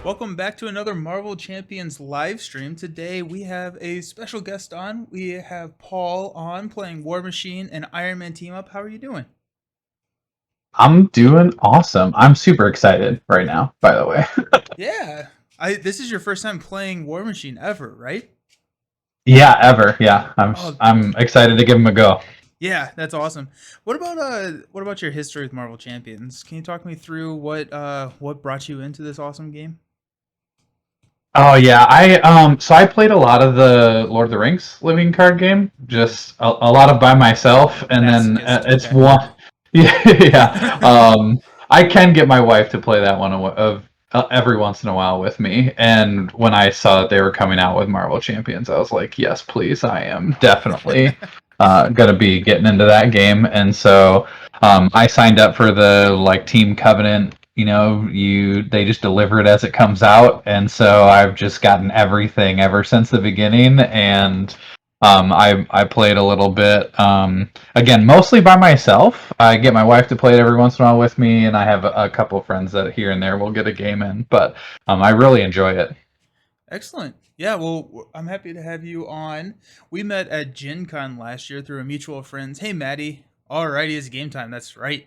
Welcome back to another Marvel Champions live stream. Today we have a special guest on. We have Paul on playing War Machine and Ironman team up. How are you doing? I'm doing awesome. I'm super excited right now, by the way. Yeah. This is your first time playing War Machine ever, right? Yeah, ever. Yeah. I'm Oh, I'm excited to give him a go. yeah, that's awesome. What about your history with Marvel Champions? Can you talk me through what brought you into this awesome game? Oh yeah, I played a lot of the Lord of the Rings living card game, just a lot of by myself, and then Masochist. it's Okay. one. Yeah, yeah. I can get my wife to play that one every once in a while with me, and when I saw that they were coming out with Marvel Champions, I was like, yes, please, I am definitely gonna be getting into that game, and so I signed up for the like Team Covenant. They just deliver it as it comes out, and so I've just gotten everything ever since the beginning. And I played a little bit. Again, mostly by myself. I get my wife to play it every once in a while with me, and I have a couple of friends that here and there will get a game in. But I really enjoy it. Excellent. Yeah, well, I'm happy to have you on. We met at Gen Con last year through a mutual friends. Hey, Maddie. Alrighty, it's game time. That's right.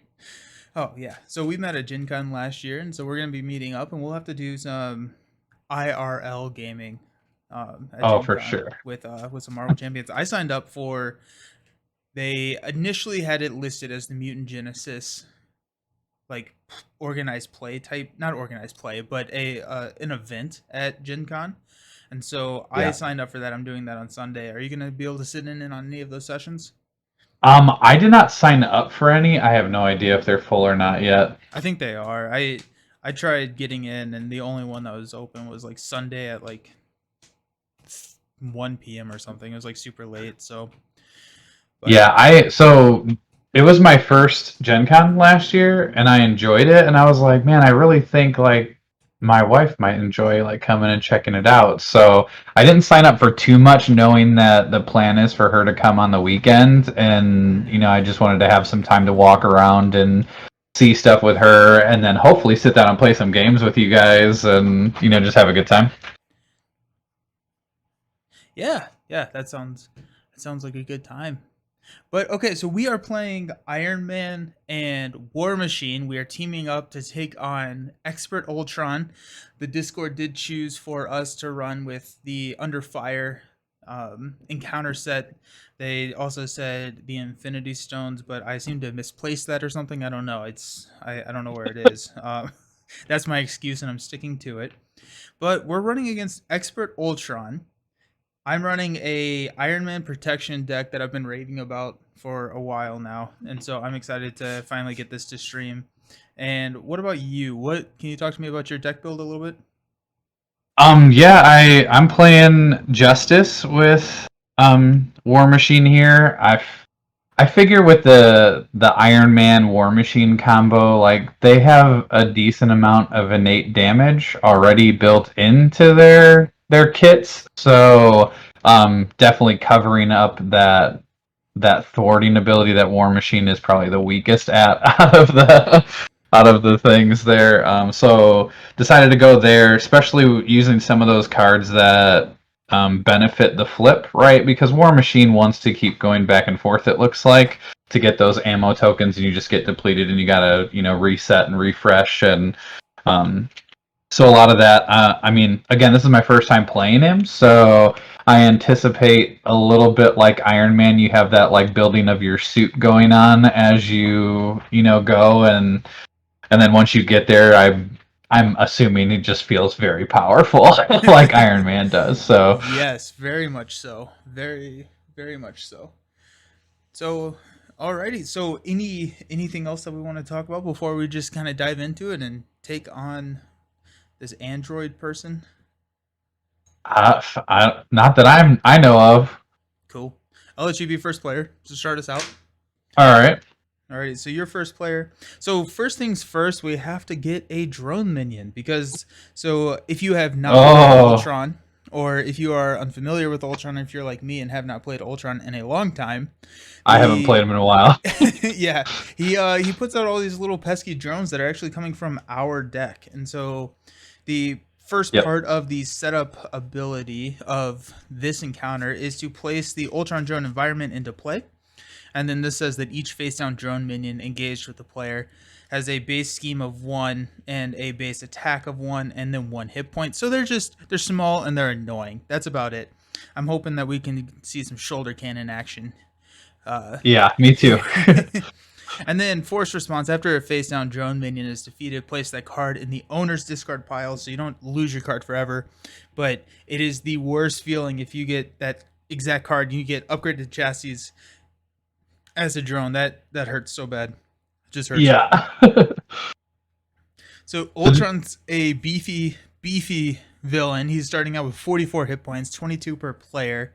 Oh, yeah. So we met at Gen Con last year, and so we're going to be meeting up, and we'll have to do some IRL gaming at Oh, Gen for Con sure. with some Marvel Champions. I signed up for. They initially had it listed as the Mutant Genesis, like organized play type, not organized play, but a an event at Gen Con. And so I Yeah. signed up for that. I'm doing that on Sunday. Are you going to be able to sit in on any of those sessions? I did not sign up for any. I have no idea if they're full or not yet. I think they are. I tried getting in, and the only one that was open was like Sunday at like 1 p.m. or something. It was like super late. So, but So it was my first Gen Con last year, and I enjoyed it. And I was like, man, I really think like my wife might enjoy like coming and checking it out. So I didn't sign up for too much, knowing that the plan is for her to come on the weekend, and I just wanted to have some time to walk around and see stuff with her, and then hopefully sit down and play some games with you guys, and just have a good time. yeah, yeah, that sounds like a good time. But okay, so we are playing Iron Man and War Machine. We are teaming up to take on Expert Ultron. The Discord did choose for us to run with the Under Fire encounter set. They also said the Infinity Stones, but I seem to have misplaced that or something. I don't know. I don't know where it is. That's my excuse, and I'm sticking to it. But we're running against Expert Ultron. I'm running a Iron Man protection deck that I've been raving about for a while now, and so I'm excited to finally get this to stream. And what about you? What can you talk to me about your deck build a little bit? Yeah, I'm playing Justice with War Machine here. I figure with the Iron Man War Machine combo, like they have a decent amount of innate damage already built into their kits, so definitely covering up that thwarting ability that War Machine is probably the weakest at out of the things there. So decided to go there, especially using some of those cards that benefit the flip, right? Because War Machine wants to keep going back and forth. It looks like to get those ammo tokens, and you just get depleted, and you gotta reset and refresh and. Um, so a lot of that, I mean, again, this is my first time playing him, so I anticipate a little bit like Iron Man. You have that like building of your suit going on as go, and then once you get there, I'm assuming it just feels very powerful, like Iron Man does. So Yes, very much so. Very much so. So, alrighty. So, anything else that we want to talk about before we just kind of dive into it and take on this android person? not that I know of. Cool. I'll let you be first player to start us out. All right. All right, so your first player. So first things first, we have to get a drone minion because if you have not played Oh, Ultron, or if you are unfamiliar with Ultron, if you're like me and have not played Ultron in a long time, I haven't the played him in a while. yeah, he puts out all these little pesky drones that are actually coming from our deck, and so the first Yep. part of the setup ability of this encounter is to place the Ultron drone environment into play. And then this says that each face down drone minion engaged with the player has a base scheme of 1 and a base attack of 1 and then 1 hit point. So they're small and they're annoying. That's about it. I'm hoping that we can see some shoulder cannon action. Yeah, me too. And then force response, after a face down drone minion is defeated, place that card in the owner's discard pile so you don't lose your card forever. But it is the worst feeling if you get that exact card, you get upgraded chassis as a drone. That hurts so bad. It just hurts. Yeah. So Ultron's a beefy villain. He's starting out with 44 hit points, 22 per player.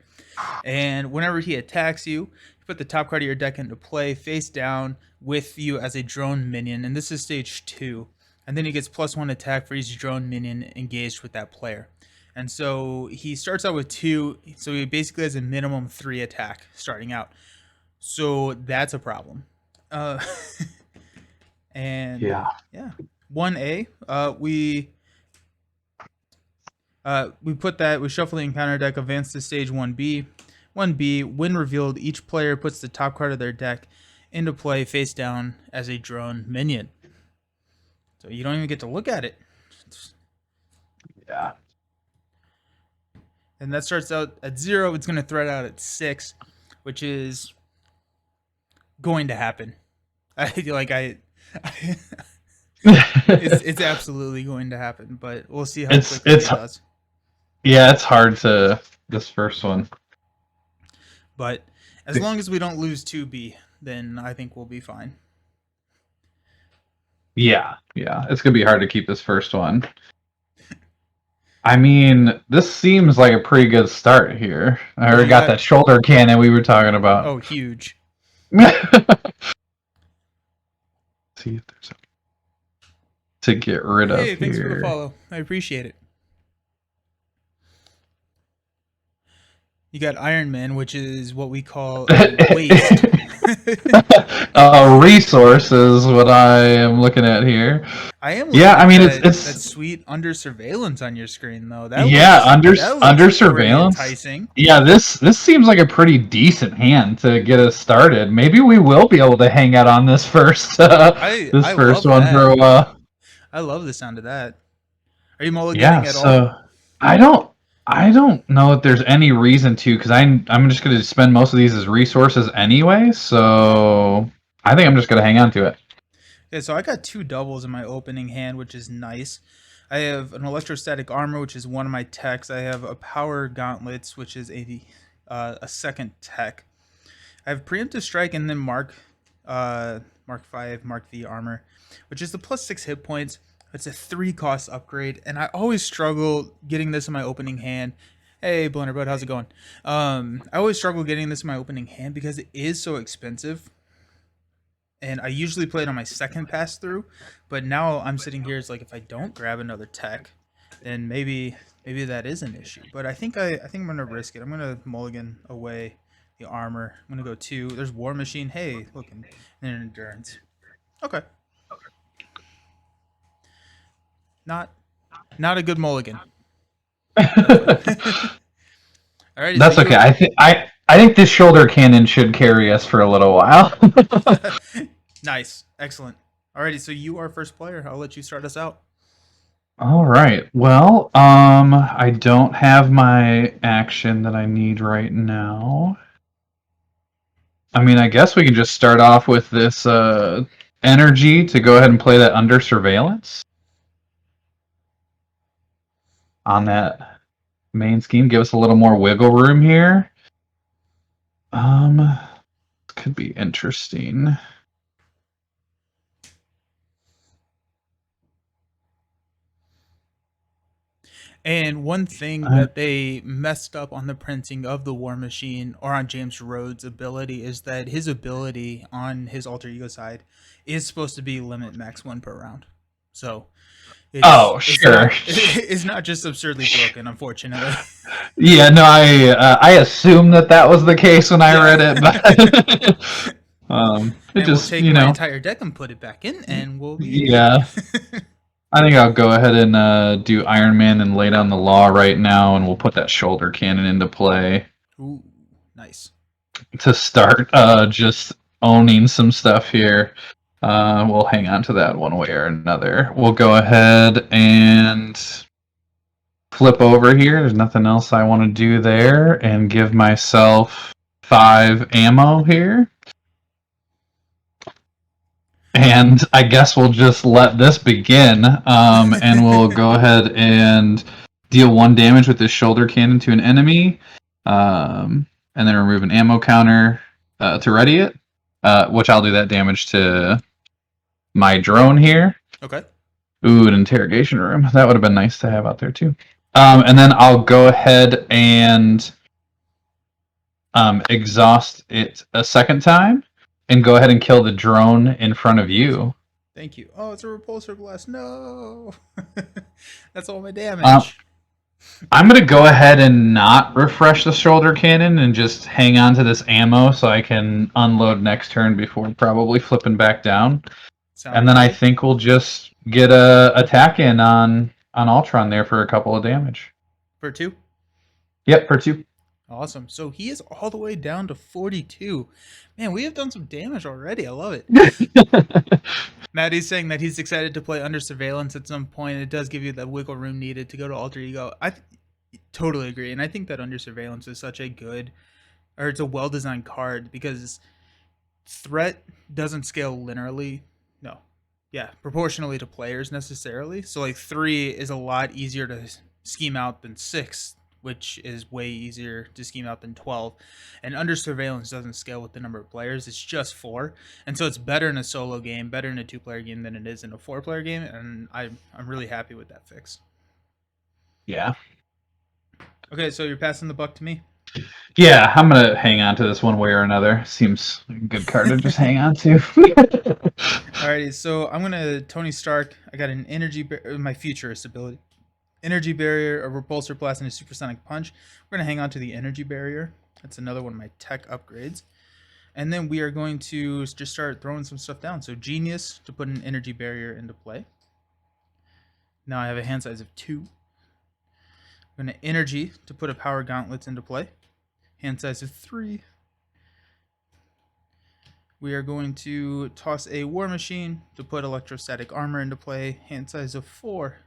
And whenever he attacks you, you put the top card of your deck into play face down with you as a drone minion. And this is stage 2. And then he gets +1 attack for each drone minion engaged with that player. And so he starts out with 2. So he basically has a minimum 3 attack starting out. So that's a problem. And Yeah. 1A, we put that, we shuffle the encounter deck, advance to stage 1B. 1B, when revealed, each player puts the top card of their deck into play face down as a drone minion. So you don't even get to look at it. Yeah. And that starts out at 0. It's going to thread out at 6, which is going to happen. It's absolutely going to happen, but we'll see how quickly it does. Yeah, it's hard to this first one. But as long as we don't lose 2B, then I think we'll be fine. Yeah, it's gonna be hard to keep this first one. I mean, this seems like a pretty good start here. I already got that shoulder cannon we were talking about. Oh, huge. See if there's to get rid of. Hey, thanks for the follow. I appreciate it. You got Ironman, which is what we call waste. Resource is what I am looking at here. I am. I mean, it's that sweet under surveillance on your screen, though. Under surveillance. Enticing. Yeah, this seems like a pretty decent hand to get us started. Maybe we will be able to hang out on this first first one for a while. I love the sound of that. Are you mulliganing at all? I don't know if there's any reason to, because I'm just going to spend most of these as resources anyway, so I think I'm just going to hang on to it. Okay, so I got 2 doubles in my opening hand, which is nice. I have an electrostatic armor, which is one of my techs. I have a power gauntlets, which is a second tech. I have preemptive strike and then Mark 5, Mark V armor, which is the +6 hit points. It's a 3 cost upgrade, and I always struggle getting this in my opening hand. Hey, Blunderbud, how's it going? I always struggle getting this in my opening hand because it is so expensive. And I usually play it on my second pass through, but now I'm sitting here, it's like if I don't grab another tech, then maybe that is an issue. But I think I'm gonna risk it. I'm gonna mulligan away the armor. I'm gonna go 2. There's War Machine. Hey, look, and then endurance. Okay. Not a good mulligan. Alrighty, that's okay. I think this shoulder cannon should carry us for a little while. Nice, excellent. Alrighty, so you are first player. I'll let you start us out. All right. Well, I don't have my action that I need right now. I mean, I guess we can just start off with this energy to go ahead and play that under surveillance on that main scheme. Give us a little more wiggle room here. Could be interesting. And one thing that they messed up on the printing of the War Machine or on James Rhodes' ability is that his ability on his alter ego side is supposed to be limit max 1 per round. So it's not just absurdly broken, unfortunately. Yeah, no, I assumed that was the case when I read it, but we'll take my entire deck and put it back in, and we'll be I think I'll go ahead and do Iron Man and lay down the law right now, and we'll put that shoulder cannon into play Ooh, nice. to start just owning some stuff here. We'll hang on to that one way or another. We'll go ahead and flip over here. There's nothing else I want to do there, and give myself 5 ammo here. And I guess we'll just let this begin, and we'll go ahead and deal 1 damage with this shoulder cannon to an enemy, and then remove an ammo counter to ready it, which I'll do that damage to my drone here. Okay. Ooh, an interrogation room. That would have been nice to have out there too. And then I'll go ahead and exhaust it a second time, and go ahead and kill the drone in front of you. Thank you. Oh, it's a repulsor blast. No. That's all my Um, damage. I'm going to go ahead and not refresh the shoulder cannon and just hang on to this ammo so I can unload next turn before probably flipping back down. And Sounds then I good. think we'll just get a attack in on Ultron there for a couple of damage. For 2. Yep, for 2. Awesome. So he is all the way down to 42. Man, we have done some damage already. I love it. Maddie's saying that he's excited to play Under Surveillance at some point. It does give you the wiggle room needed to go to Alter Ego. Totally agree. And I think that Under Surveillance is such a good, or it's a well designed card because threat doesn't scale linearly. No. Yeah, proportionally to players necessarily. So, like, 3 is a lot easier to scheme out than 6, which is way easier to scheme out than 12. And Under Surveillance doesn't scale with the number of players, it's just 4. And so it's better in a solo game, better in a 2-player game than it is in a 4-player game. And I'm really happy with that fix. Yeah. Okay, so you're passing the buck to me. Yeah, I'm going to hang on to this one way or another. Seems like a good card to just hang on to. Alrighty, so I'm gonna Tony Stark. I got an my futurist ability, energy barrier, a repulsor blast, and a supersonic punch. We're gonna hang on to the energy barrier. That's another one of my tech upgrades. And then we are going to just start throwing some stuff down. So Genius to put an energy barrier into play. Now I have a hand size of 2. I'm going to Energy to put a Power Gauntlets into play. Hand size of 3. We are going to toss a War Machine to put Electrostatic Armor into play. Hand size of 4.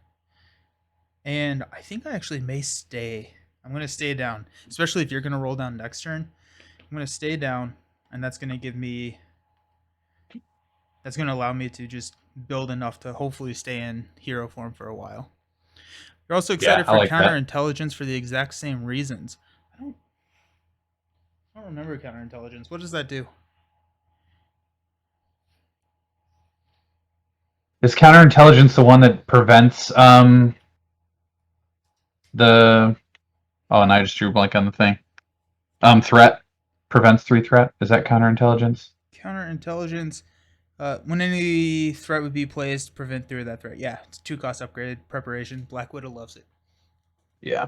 And I think I actually may stay. I'm going to stay down, especially if you're going to roll down next turn. I'm going to stay down, and that's going to give me... That's going to allow me to just build enough to hopefully stay in hero form for a while. You're also Yeah, excited I for like that. counterintelligence for the exact same reasons. I don't remember counterintelligence. What does that do? Is counterintelligence the one that prevents the... Oh, and I just drew a blank on the thing. Threat. Prevents 3 threat. Is that counterintelligence? Counterintelligence. When any threat would be placed, prevent through that threat. Yeah, it's 2 cost upgrade preparation. Black Widow loves it. Yeah.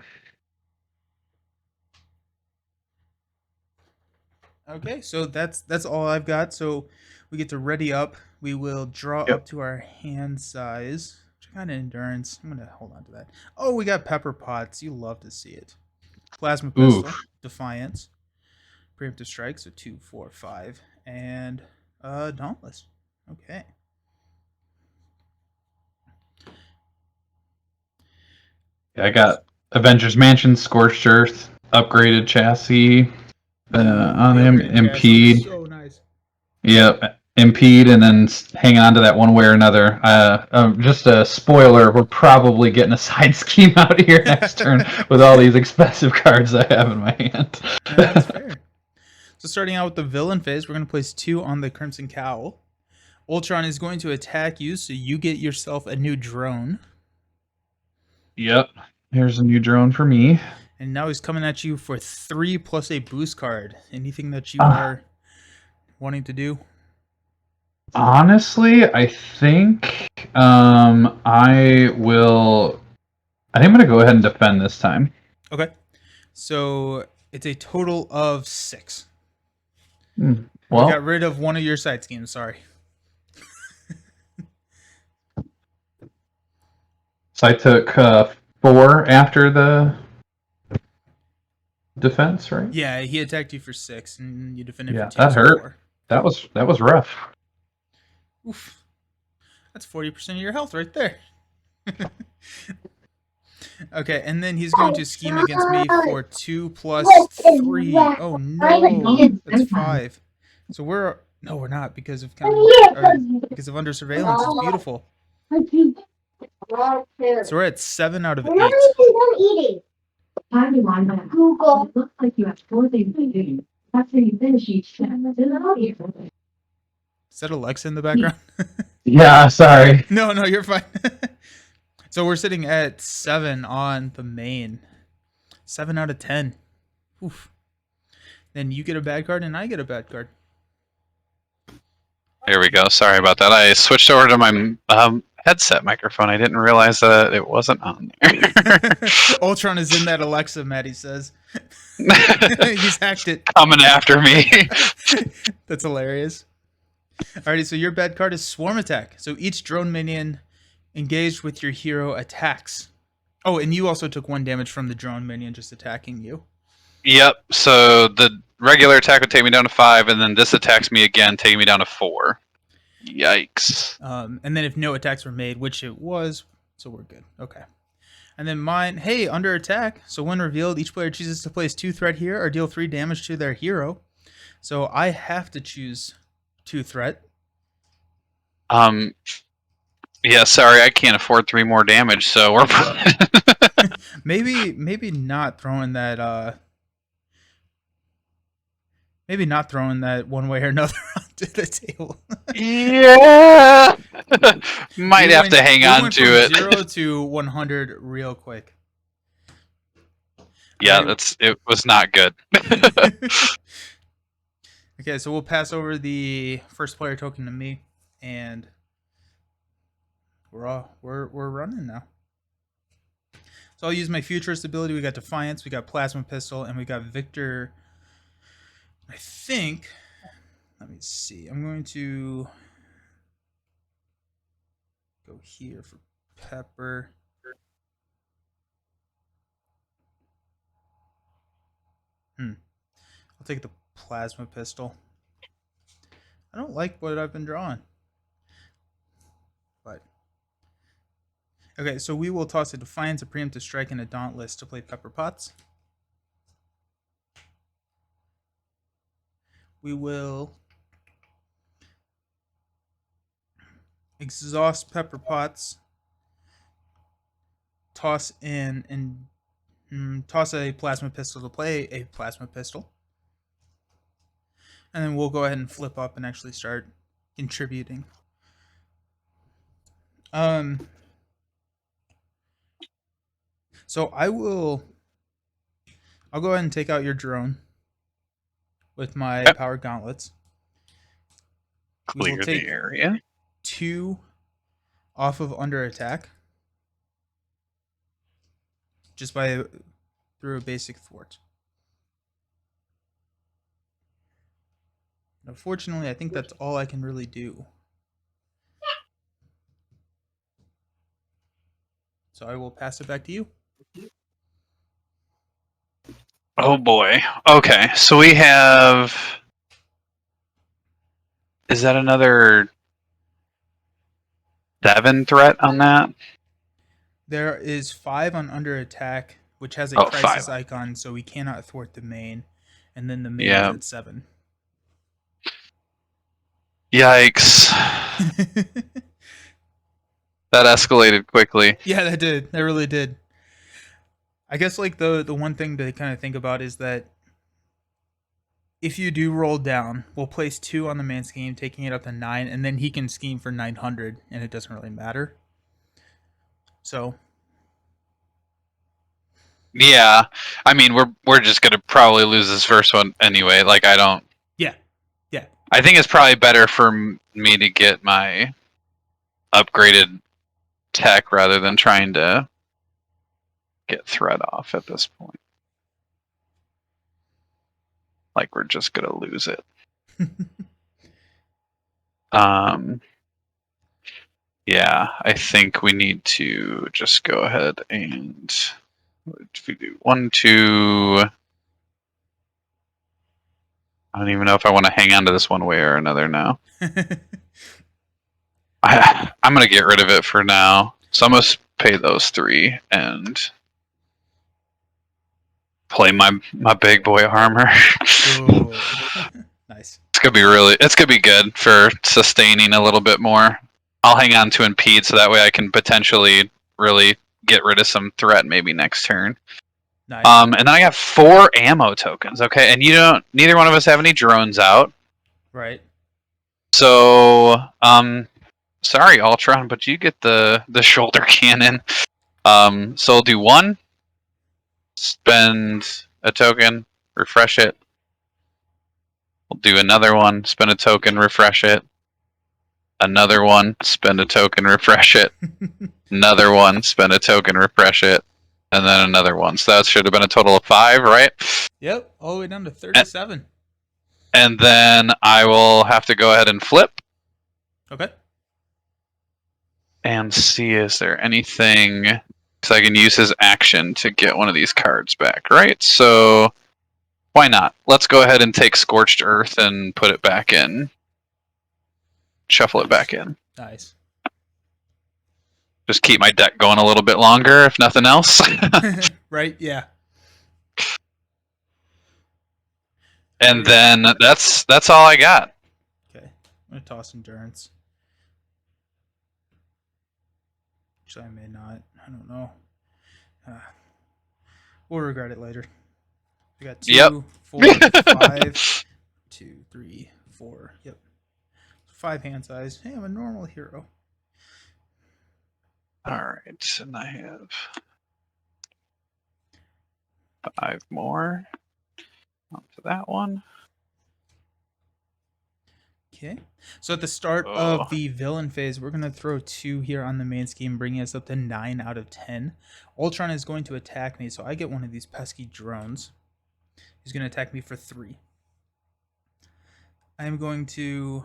Okay, so that's all I've got. So we get to ready up. We will draw Yep. up to our hand size. Which kind of endurance? I'm gonna hold on to that. Oh, we got pepper pots. You love to see it. Plasma pistol, Oof. defiance, preemptive strike. So 2, 4, 5, and dauntless. Okay. I got Avengers Mansion, Scorched Earth, upgraded chassis Ooh, on the him, upgraded chassis is impede. so nice. Yep, impede, and then hang on to that one way or another. Just a spoiler: we're probably getting a side scheme out here next turn with all these expensive cards I have in my hand. That's fair. So starting out with the villain phase, we're going to place 2 on the Crimson Cowl. Ultron is going to attack you, so you get yourself a new drone. Yep, here's a new drone for me. And now he's coming at you for 3 plus a boost card. Anything that you are wanting to do? Honestly, I think I will. I think I'm gonna go ahead and defend this time. Okay. So it's a total of 6. Hmm. We got Well, rid of one of your side schemes, sorry. So I took 4 after the defense, right? Yeah, he attacked you for 6, and you defended for Yeah, 2, that so hurt. 4. That was rough. Oof. That's 40% of your health right there. Okay, and then he's going to scheme against me for 2 plus 3. Oh no, that's 5. So we're no, we're not because of because of under surveillance. It's beautiful. So we're at 7 out of 8. Google. It looks like you have 4 things to do. After you finish each step, fill it out here. Is that Alexa in the background? Yeah, sorry. No, you're fine. So we're sitting at 7 on the main. 7 out of 10. Oof. Then you get a bad card and I get a bad card. Here we go. Sorry about that. I switched over to my headset microphone. I didn't realize that it wasn't on there. Ultron is in that Alexa, Maddie says. He's hacked it. Coming after me. That's hilarious. Alrighty, so your bad card is Swarm Attack. So each drone minion engaged with your hero attacks. Oh, and you also took 1 damage from the drone minion just attacking you. Yep. So the regular attack would take me down to 5, and then this attacks me again, taking me down to 4. Yikes. And then if no attacks were made, which it was, so we're good. Okay. And then mine, hey, under attack. So when revealed, each player chooses to place 2 threat here or deal 3 damage to their hero. So I have to choose 2 threat. Yeah, sorry, I can't afford 3 more damage, so we're maybe not throwing that maybe not throwing that one way or another onto the table. Yeah. Might have to hang on to it. 0 to 100 real quick. Yeah, it was not good. Okay, so we'll pass over the first player token to me, and we're running now. So I'll use my futurist ability. We got Defiance, we got Plasma Pistol, and we got Victor. I think. Let me see. I'm going to go here for Pepper. I'll take the Plasma Pistol. I don't like what I've been drawing. But okay, so we will toss a Defiance, a Preemptive Strike, and a Dauntless to play Pepper Potts. We will exhaust Pepper Potts, toss in and toss a Plasma Pistol to play a Plasma Pistol. And then we'll go ahead and flip up and actually start contributing. So I'll go ahead and take out your drone with my Yep. powered gauntlets. Clear the area. 2 off of under attack just by through a basic thwart. Unfortunately, I think that's all I can really do. So I will pass it back to you. Oh boy. Okay, so we have. Is that another 7 threat on that? There is 5 on under attack, which has a Oh, crisis 5. icon, so we cannot thwart the main. And then the main Yeah. is at 7. Yikes. That escalated quickly. Yeah, that did. That really did. I guess like the one thing to kind of think about is that if you do roll down, we'll place 2 on the main scheme, taking it up to 9, and then he can scheme for 900, and it doesn't really matter. So Yeah, I mean we're just gonna probably lose this first one anyway. Like I don't. yeah. I think it's probably better for me to get my upgraded tech rather than trying to get threat off at this point. Like we're just gonna lose it. Yeah, I think we need to just go ahead and if we do 1, 2. I don't even know if I want to hang on to this one way or another now. I'm gonna get rid of it for now. So I'm gonna pay those 3 and play my big boy armor. Cool. Nice. It's gonna be good for sustaining a little bit more. I'll hang on to impede so that way I can potentially really get rid of some threat maybe next turn. Nice. And then I got 4 ammo tokens. Okay, and neither one of us have any drones out. Right. So sorry Ultron, but you get the shoulder cannon. So I'll do 1, spend a token, refresh it. We'll do another one, spend a token, refresh it. Another one, spend a token, refresh it. Another one, spend a token, refresh it. And then another one. So that should have been a total of 5, right? Yep. All the way down to 37. And then I will have to go ahead and flip Okay. and see is there anything. Because I can use his action to get one of these cards back, right? So why not? Let's go ahead and take Scorched Earth and put it back in. Shuffle it back in. Nice. Just keep my deck going a little bit longer, if nothing else. Right? Yeah. And then that's all I got. Okay. I'm going to toss Endurance. Actually, I may not. I don't know. We'll regret it later. We got 2, Yep. 4, 5, 2, 3, 4. Yep. 5 hand size. Hey, I'm a normal hero. Alright, and I have 5 more. Onto that one. Okay. So at the start of the villain phase, we're going to throw 2 here on the main scheme, bringing us up to 9 out of 10. Ultron is going to attack me, so I get one of these pesky drones. He's going to attack me for 3. I am going to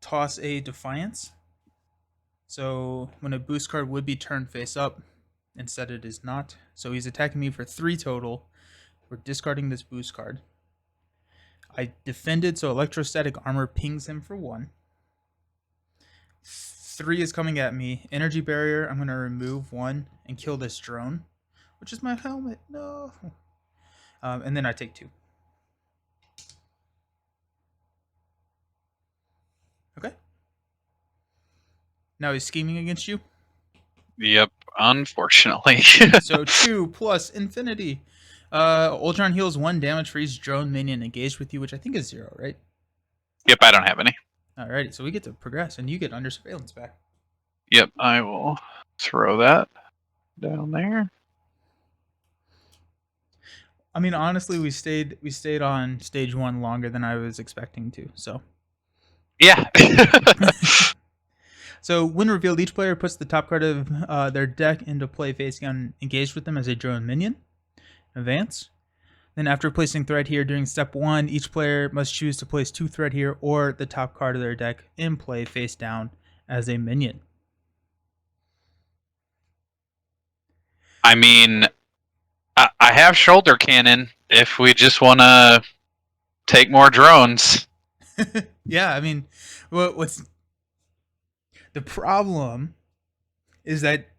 toss a Defiance. So when a boost card would be turned face up, instead it is not. So he's attacking me for 3 total. We're discarding this boost card. I defended, so electrostatic armor pings him for 1. 3 is coming at me. Energy barrier, I'm going to remove 1 and kill this drone, which is my helmet. No. And then I take 2. Okay. Now he's scheming against you. Yep, unfortunately. So 2 plus infinity. Ultron heals 1 damage for each drone minion engaged with you, which I think is 0, right? Yep, I don't have any. Alrighty, so we get to progress, and you get under surveillance back. Yep, I will throw that down there. I mean, honestly, we stayed on stage 1 longer than I was expecting to. So Yeah. So when revealed, each player puts the top card of their deck into play face down, engaged with them as a drone minion. Advance. Then after placing threat here during step 1, each player must choose to place 2 threat here or the top card of their deck in play face down as a minion. I mean, I have shoulder cannon if we just want to take more drones. Yeah, I mean, what's the problem is that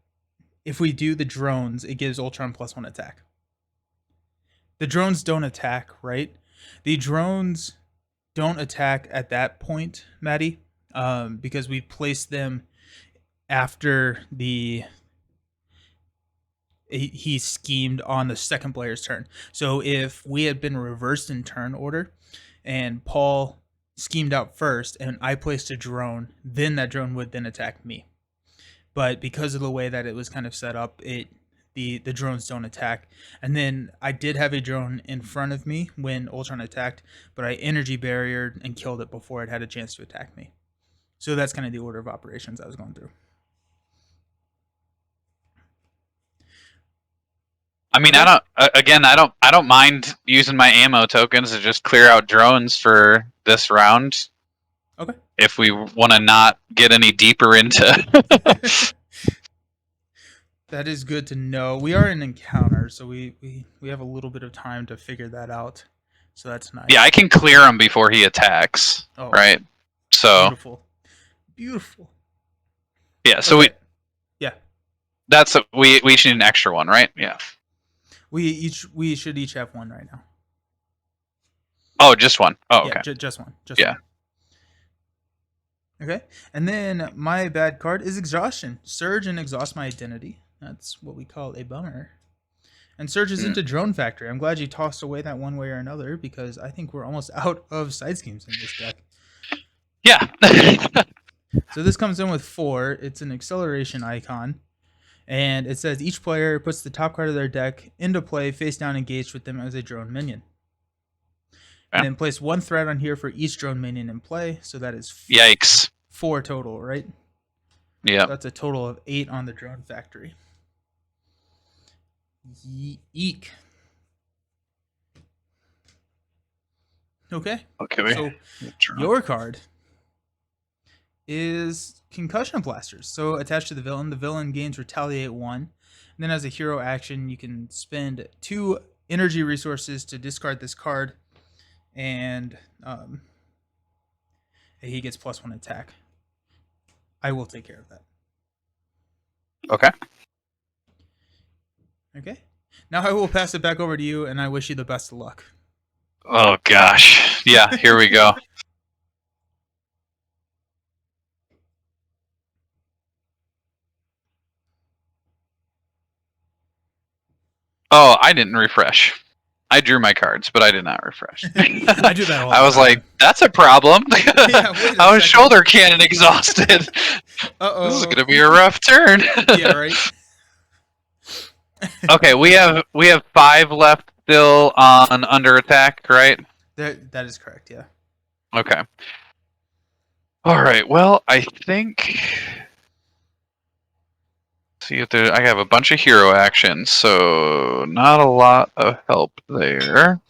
if we do the drones, it gives Ultron +1 attack. The drones don't attack, right? The drones don't attack at that point, Maddie, because we placed them after he schemed on the second player's turn. So if we had been reversed in turn order and Paul schemed out first and I placed a drone, then that drone would then attack me. But because of the way that it was kind of set up, the drones don't attack. And then I did have a drone in front of me when Ultron attacked, but I energy barriered and killed it before it had a chance to attack me. So that's kind of the order of operations I was going through. I mean, I don't mind using my ammo tokens to just clear out drones for this round. Okay. if we want to not get any deeper into. That is good to know. We are in encounter, so we have a little bit of time to figure that out. So that's nice. Yeah, I can clear him before he attacks. Oh, right. So beautiful, beautiful. yeah, so Okay. Yeah, we each need an extra one, right? Yeah. we should each have one right now. Oh, just one. Oh, okay. Yeah, just one. Just Yeah. one. Okay, and then my bad card is exhaustion. Surge and exhaust my identity. That's what we call a bummer. And Surge is into Drone Factory. I'm glad you tossed away that one way or another because I think we're almost out of side schemes in this deck. Yeah. So this comes in with 4. It's an acceleration icon. And it says each player puts the top card of their deck into play face down engaged with them as a drone minion. And then place 1 threat on here for each drone minion in play. So that is Yikes. 4 total, right? Yeah. That's a total of 8 on the Drone Factory. Eek. Okay. Okay. So your card is Concussion Blasters. So attached to the villain gains Retaliate 1. And then as a hero action, you can spend 2 energy resources to discard this card. And he gets +1 attack. I will take care of that. Okay. Okay. Now I will pass it back over to you, and I wish you the best of luck. Oh gosh. Yeah, here we go. Oh, I didn't refresh. I drew my cards, but I did not refresh. I do that all the I was time. like, that's a problem. Yeah, wait a I was second. shoulder cannon exhausted. Uh-oh. This is gonna be a rough turn. Yeah, right. Okay, we have 5 left still on under attack, right? That is correct, yeah. Okay. All right. Well, I think. See if there. I have a bunch of hero actions, so not a lot of help there.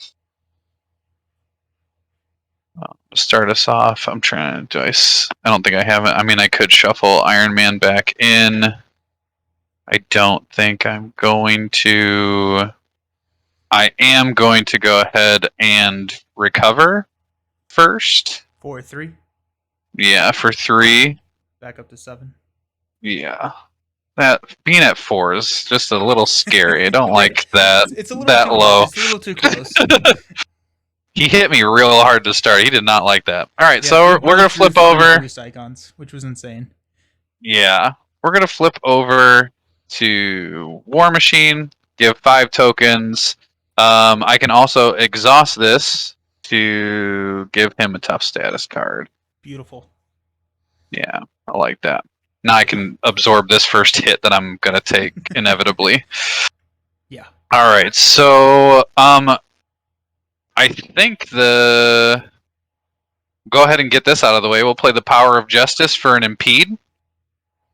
To start us off, I'm trying to. I don't think I have it. I mean, I could shuffle Iron Man back in. I don't think I'm going to. I am going to go ahead and recover first. 4-3. Yeah, for 3. Back up to 7. Yeah. That being at 4 is just a little scary. I don't like that. It's a little that too low. Close. It's a little too close. He hit me real hard to start. He did not like that. All right, Yeah, so we're gonna flip over. Boost icons, which was insane. Yeah, we're gonna flip over to War Machine. Give 5 tokens. I can also exhaust this to give him a tough status card. Beautiful. Yeah, I like that. Now I can absorb this first hit that I'm gonna take inevitably. Yeah. All right, so I think go ahead and get this out of the way. We'll play the Power of Justice for an impede.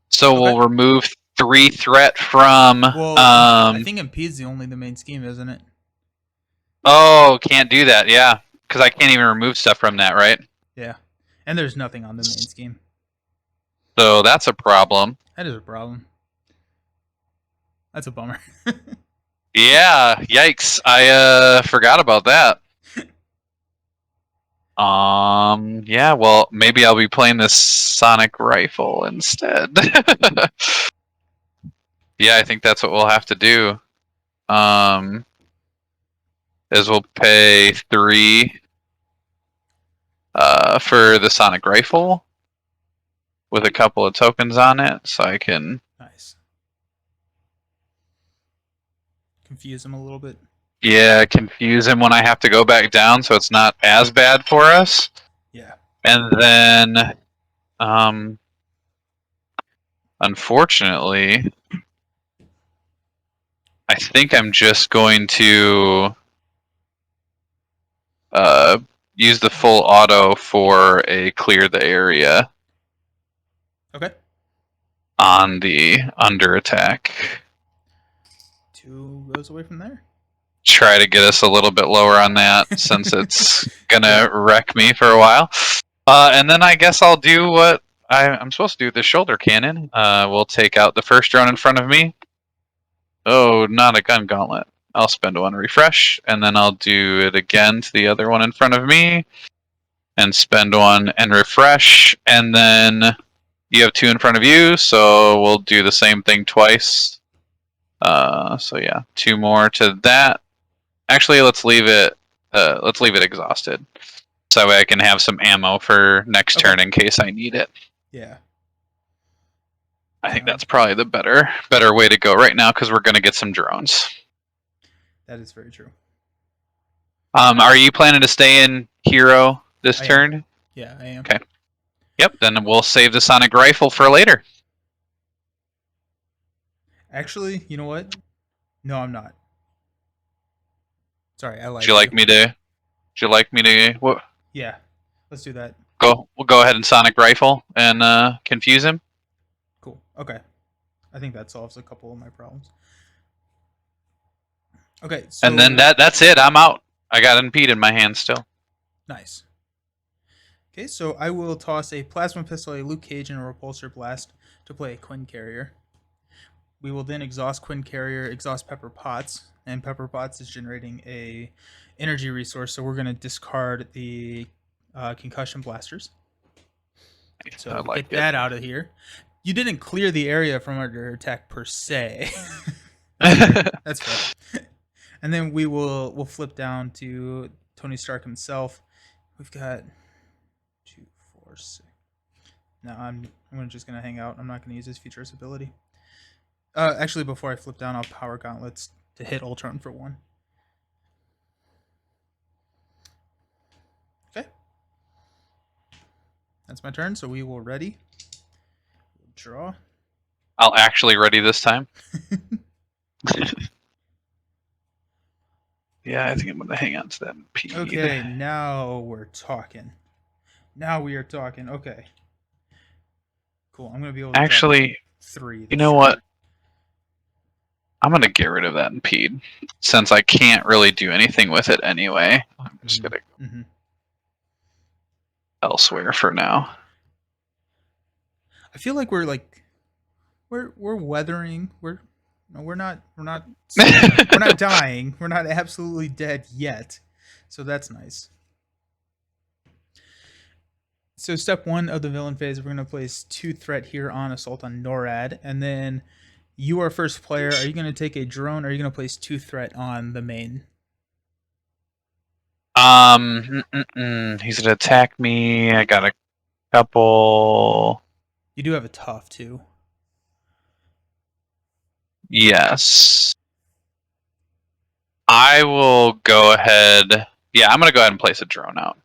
So Okay. we'll remove 3 threat from. Well, I think impede's the main scheme, isn't it? Oh, can't do that. Yeah, because I can't even remove stuff from that, right? Yeah. And there's nothing on the main scheme. So that's a problem. That is a problem. That's a bummer. Yeah, yikes. I forgot about that. Yeah, well, maybe I'll be playing this sonic rifle instead. Yeah, I think that's what we'll have to do. Is we'll pay 3 for the sonic rifle with a couple of tokens on it, so I can. Nice. Confuse him a little bit. Yeah, confuse him when I have to go back down, so it's not as bad for us. Yeah. And then, unfortunately, I think I'm just going to use the full auto for a clear the area Okay. on the under attack. 2 goes away from there. Try to get us a little bit lower on that since it's gonna wreck me for a while. And then I guess I'll do what I'm supposed to do with the shoulder cannon. We'll take out the first drone in front of me. Oh, not a gun gauntlet. I'll spend one refresh, and then I'll do it again to the other one in front of me, and spend one and refresh, and then you have two in front of you, so we'll do the same thing twice. So yeah, two more to that. Actually, let's leave it. Let's leave it exhausted, so that way I can have some ammo for next Okay. turn in case I need it. Yeah. I think that's probably the better way to go right now because we're gonna get some drones. That is very true. Are you planning to stay in hero this I am. turn? Yeah, I am. Okay. Yep. Then we'll save the sonic rifle for later. Actually, you know what? No, I'm not. Sorry, I lied. Would you like me to? Would you like me to? What? Yeah, let's do that. We'll go ahead and sonic rifle and confuse him. Cool. Okay. I think that solves a couple of my problems. Okay. So, And then that's it. I'm out. I got impede in my hand still. nice. Okay, so I will toss a plasma pistol, a Luke Cage, and a repulsor blast to play a Quinn Carrier. We will then exhaust Quinn Carrier, exhaust Pepper Potts, and Pepper Potts is generating a energy resource, so we're going to discard the concussion blasters. So I like get that out of here. You didn't clear the area from under attack per se. That's fair. And then we'll flip down to Tony Stark himself. We've got 2, 4, 6. No, I'm just gonna hang out. I'm not gonna use his futurist ability. Actually, before I flip down, I'll power gauntlets to hit Ultron for 1. Okay. That's my turn, so we will ready. Draw. I'll actually ready this time. Yeah, I think I'm gonna hang on to that impede. Okay, now we're talking. Now we are talking. Okay. Cool. I'm gonna be able to Actually, 3. you know what? I'm gonna get rid of that impede since I can't really do anything with it anyway. I'm just gonna go elsewhere for now. I feel like we're weathering. We're not we're not dying. We're not absolutely dead yet. So that's nice. So step 1 of the villain phase, we're going to place 2 threat here on assault on NORAD, and then you are first player. Are you going to take a drone, or are you going to place 2 threat on the main? He's gonna attack me. I got a couple. You do have a tough too. Yes. I will go ahead. Yeah, I'm gonna go ahead and place a drone out.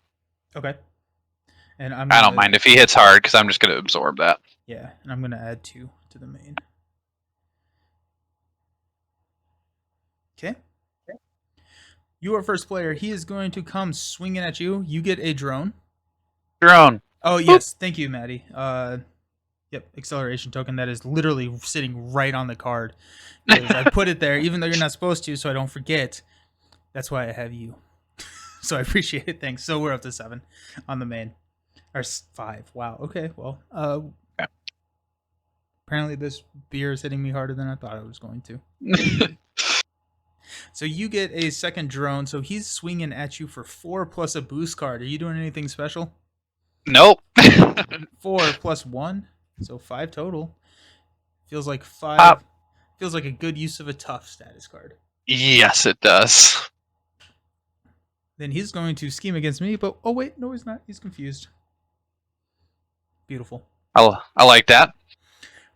Okay. And I don't mind if he hits hard because I'm just gonna absorb that. Yeah, and I'm going to add 2 to the main. Okay. You are first player. He is going to come swinging at you. You get a drone. Drone. Oh, yes. Thank you, Maddie. Yep, acceleration token that is literally sitting right on the card. I put it there, even though you're not supposed to, so I don't forget. That's why I have you. So I appreciate it. Thanks. So we're up to 7 on the main. Or 5. Wow. Okay. Well, Yeah. Apparently this beer is hitting me harder than I thought it was going to. So you get a second drone. So he's swinging at you for 4 plus a boost card. Are you doing anything special? Nope. 4 plus 1. So 5 total. Feels like 5. Feels like a good use of a tough status card. Yes, it does. Then he's going to scheme against me, but oh wait, no, he's not. He's confused. Beautiful. I like that.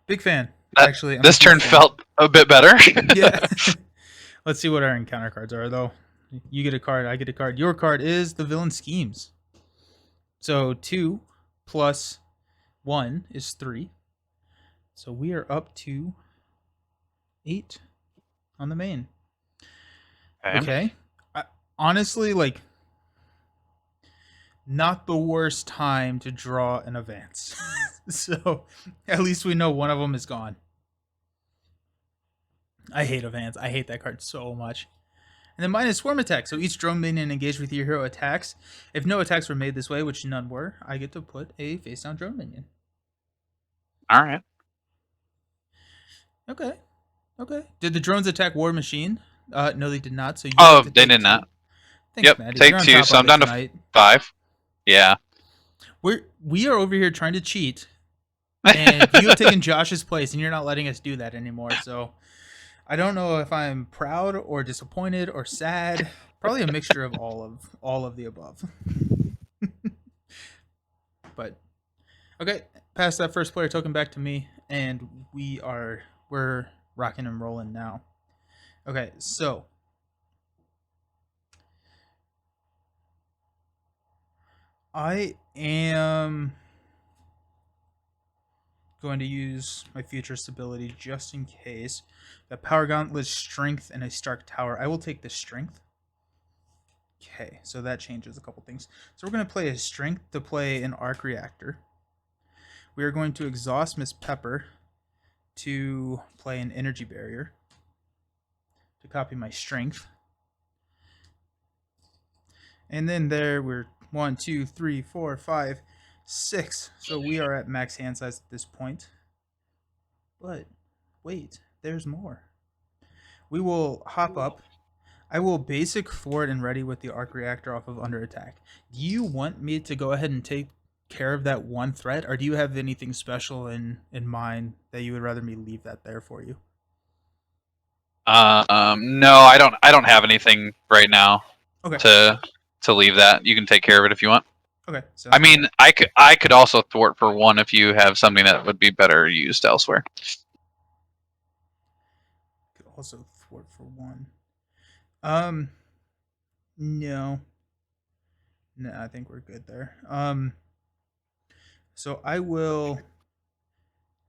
Big fan. That, Actually, this turn felt a bit better. Yeah. Let's see what our encounter cards are, though. You get a card. I get a card. Your card is the villain schemes. So 2 plus 1 is 3. So we are up to 8 on the main. Okay. Honestly, like, not the worst time to draw an advance. So at least we know one of them is gone. I hate advance. I hate that card so much. And then mine is swarm attack. So each drone minion engaged with your hero attacks. If no attacks were made this way, which none were, I get to put a face down drone minion. All right. Okay. Okay. Did the drones attack War Machine? No, they did not. So you Oh, get to they take did two. not. Thanks, Yep, Maddie. take You're on 2, top so of I'm it down to tonight. 5. Yeah. We are over here trying to cheat, and you have taken Josh's place, and you're not letting us do that anymore. So I don't know if I'm proud or disappointed or sad. Probably a mixture of all of the above. But okay, pass that first player token back to me, and we're rocking and rolling now. Okay, so I am going to use my future stability just in case. The Power Gauntlet, Strength, and a Stark Tower. I will take the Strength. Okay, so that changes a couple things. So we're going to play a Strength to play an Arc Reactor. We are going to exhaust Miss Pepper to play an Energy Barrier to copy my Strength. And then there we're 1, 2, 3, 4, 5, 6. So we are at max hand size at this point. But wait, there's more. We will hop up. I will basic thwart and ready with the arc reactor off of under attack. Do you want me to go ahead and take care of that one threat, or do you have anything special in mind that you would rather me leave that there for you? No, I don't have anything right now Okay. to leave that. You can take care of it if you want. Okay. So I mean, I could also thwart for 1 if you have something that would be better used elsewhere. could also thwart for 1. No. No, I think we're good there. So I will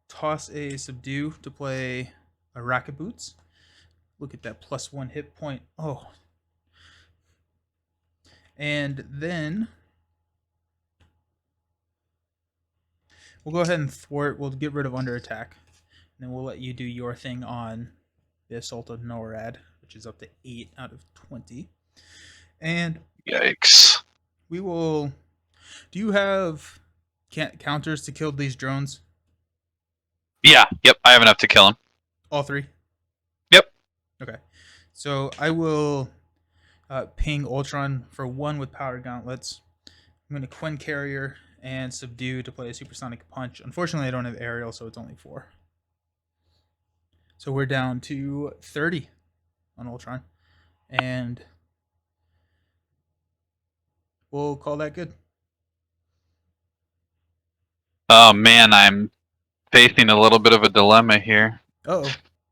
toss a subdue to play a Rocket Boots. Look at that +1 hit point. Oh. And then we'll go ahead and thwart. We'll get rid of under attack. And then we'll let you do your thing on the Assault of NORAD, which is up to 8 out of 20. And Yikes. we will. Do you have counters to kill these drones? Yeah, yep, I have enough to kill him. All 3? Yep. Okay. So I will ping Ultron for 1 with Power Gauntlets. I'm going to Quinn Carrier and Subdue to play a Supersonic Punch. Unfortunately, I don't have Aerial, so it's only 4. So we're down to 30 on Ultron. And we'll call that good. Oh man, I'm facing a little bit of a dilemma here. Uh-oh.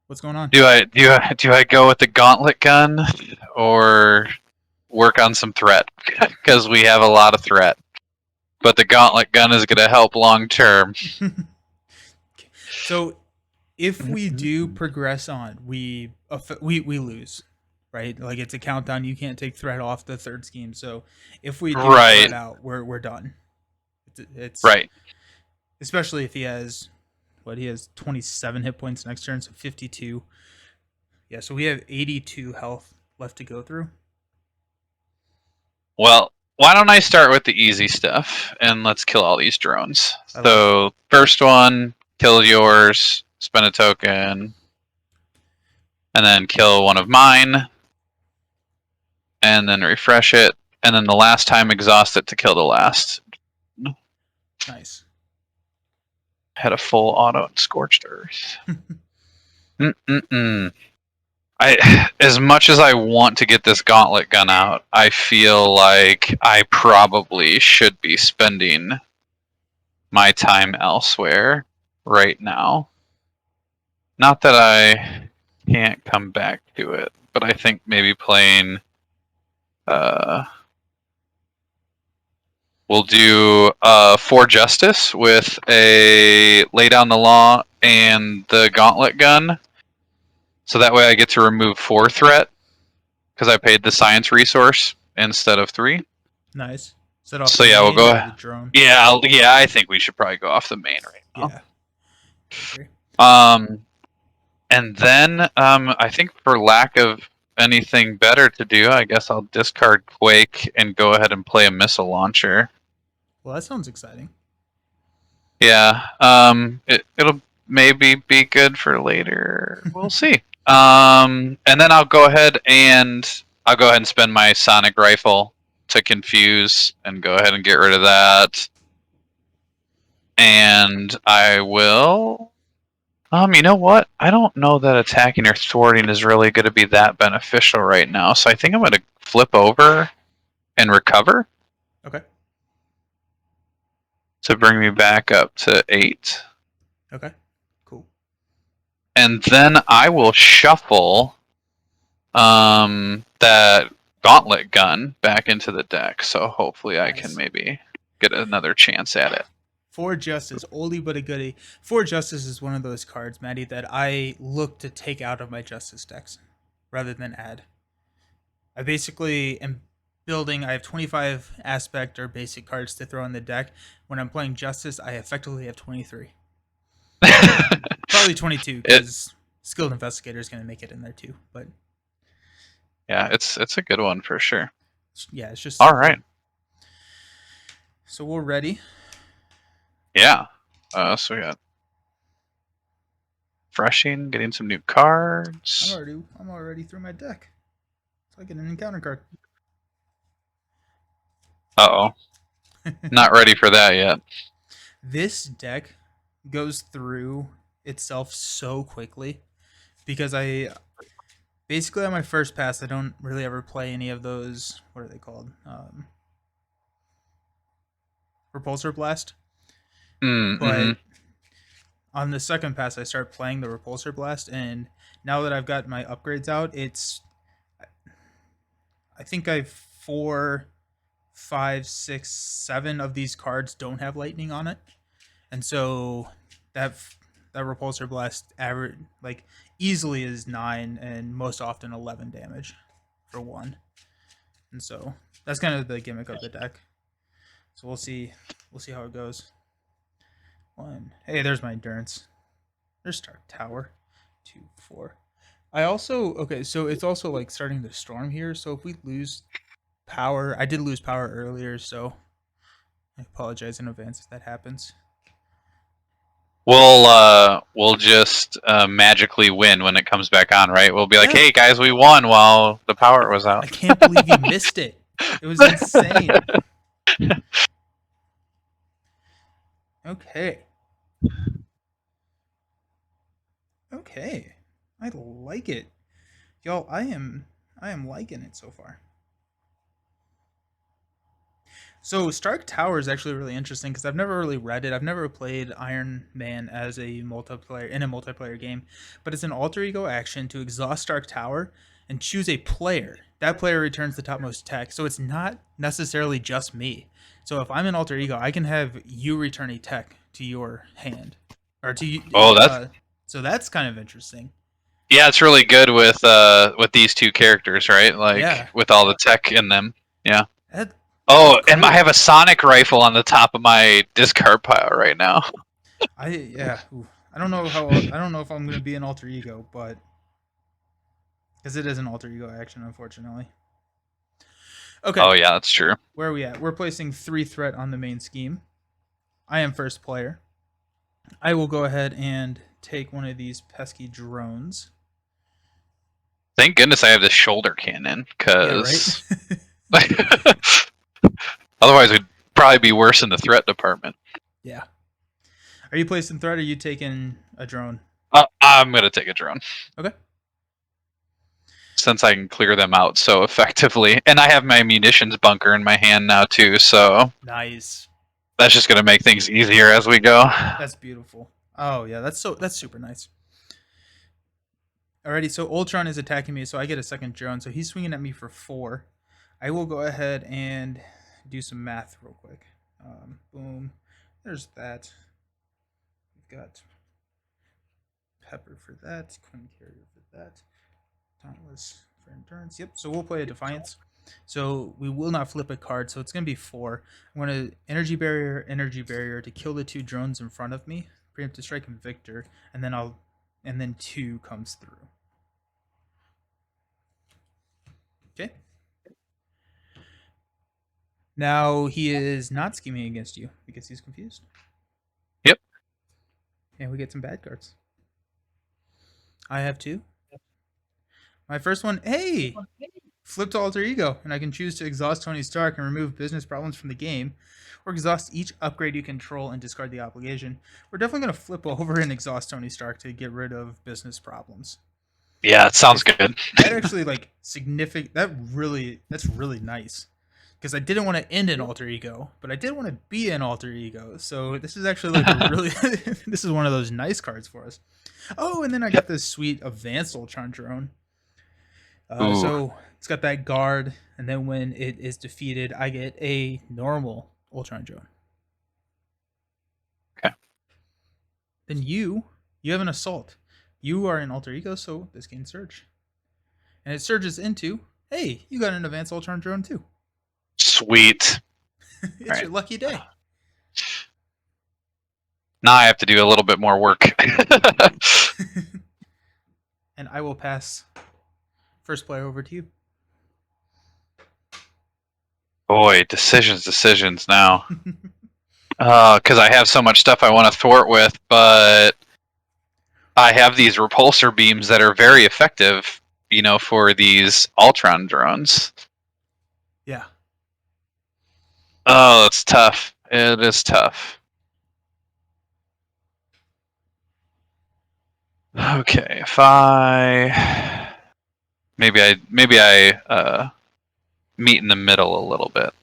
What's going on? Do I go with the gauntlet gun or work on some threat? Because we have a lot of threat, but the gauntlet gun is going to help long term. So if we do progress on, we lose, right? Like it's a countdown. You can't take threat off the third scheme. So if we do Right. threat out, we're done. It's Right. especially if he has 27 hit points next turn, so 52. Yeah, so we have 82 health left to go through. Well, why don't I start with the easy stuff and let's kill all these drones. I like So first one, kill yours, spend a token, and then kill one of mine, and then refresh it, and then the last time exhaust it to kill the last. Nice. Had a full auto and scorched earth. As much as I want to get this gauntlet gun out, I feel like I probably should be spending my time elsewhere right now. Not that I can't come back to it, but I think maybe playing we'll do 4 Justice with a Lay Down the Law and the Gauntlet Gun. So that way I get to remove 4 threat because I paid the science resource instead of 3. Nice. Set off So the yeah, we'll main go. or the drone. Yeah, I think we should probably go off the main right now. Yeah. I agree. And then I think for lack of anything better to do, I guess I'll discard Quake and go ahead and play a missile launcher. Well, that sounds exciting. Yeah, it'll maybe be good for later. We'll see. And then I'll go ahead and spend my sonic rifle to confuse and go ahead and get rid of that. And I will. You know what? I don't know that attacking or thwarting is really going to be that beneficial right now. So I think I'm going to flip over and recover Okay. to bring me back up to 8. Okay. Cool. And then I will shuffle that gauntlet gun back into the deck. So hopefully I can Nice. maybe get another chance at it. For Justice, oldie but a goodie. For Justice is one of those cards, Maddie, that I look to take out of my Justice decks rather than add. I basically am building. I have 25 aspect or basic cards to throw in the deck. When I'm playing Justice, I effectively have 23. Probably 22 because Skilled Investigator is going to make it in there too. But yeah, it's a good one for sure. yeah, it's just all right. So we're ready. Yeah. So we got refreshing, getting some new cards. I'm already through my deck. So I get an encounter card. Uh-oh. Not ready for that yet. This deck goes through itself so quickly because I basically on my first pass I don't really ever play any of those. What are they called? Repulsor Blast. But on the second pass I start playing the Repulsor Blast, and now that I've got my upgrades out, I think I've 4, 5, 6, 7 of these cards don't have lightning on it, and so that Repulsor Blast average like easily is 9 and most often 11 damage for 1, and so that's kind of the gimmick of the deck. So we'll see how it goes. 1. Hey, there's my endurance. There's Stark Tower. 2, 4. I also so it's also like starting to storm here. So if we lose power, I did lose power earlier, so I apologize in advance if that happens. We'll just magically win when it comes back on, right? We'll be like, "Hey guys, we won while the power was out." I can't believe you missed it. It was insane. Okay. I like it. Y'all, I am liking it so far. So Stark Tower is actually really interesting because I've never really read it. I've never played Iron Man as a multiplayer game, but it's an alter ego action to exhaust Stark Tower and choose a player. That player returns the topmost tech, so it's not necessarily just me. So if I'm an alter ego, I can have you return a tech to your hand, or to you. So that's kind of interesting. Yeah, it's really good with these two characters, right? Like with all the tech in them. Yeah. Cool. And I have a sonic rifle on the top of my discard pile right now. I don't know if I'm gonna be an alter ego, but because it is an alter ego action, unfortunately. Okay. Oh yeah, that's true. Where are we at? We're placing 3 threat on the main scheme. I am first player. I will go ahead and take one of these pesky drones. Thank goodness I have this shoulder cannon, because otherwise it'd probably be worse in the threat department. Yeah. Are you placing threat, or are you taking a drone? I'm gonna take a drone. Okay. Since I can clear them out so effectively, and I have my munitions bunker in my hand now too, so nice. That's just gonna make things easier as we go. That's beautiful. Oh yeah, that's super nice. Alrighty, so Ultron is attacking me, so I get a second drone. So he's swinging at me for 4. I will go ahead and do some math real quick. Boom. There's that. We've got Pepper for that. Queen Carrier for that. Dauntless for endurance. Yep, so we'll play a Defiance. So we will not flip a card, so it's going to be 4. I'm going to energy barrier to kill the 2 drones in front of me. Preemptive strike and Victor, and then 2 comes through. Okay. Now he is not scheming against you because he's confused. Yep. And we get some bad cards. I have two. My first one, hey, flip to alter ego, and I can choose to exhaust Tony Stark and remove business problems from the game, or exhaust each upgrade you control and discard the obligation. We're definitely going to flip over and exhaust Tony Stark to get rid of business problems. Yeah, it sounds 'Cause good. that actually like significant. That's really nice. Because I didn't want to end an alter ego, but I did want to be an alter ego. So this is actually like a really this is one of those nice cards for us. Oh, and then I got this sweet advanced Ultron drone. Ooh. So it's got that guard, and then when it is defeated, I get a normal Ultron drone. Okay. Then you have an assault. You are an alter ego, so this can surge, and it surges into. Hey, you got an advanced Ultron drone too. Sweet. It's Right. your lucky day. Now I have to do a little bit more work. And I will pass first player over to you. Boy, decisions now. Because I have so much stuff I want to thwart with, but I have these repulsor beams that are very effective, for these Ultron drones. Yeah. Oh, it's tough. It is tough. Okay, if I maybe I meet in the middle a little bit.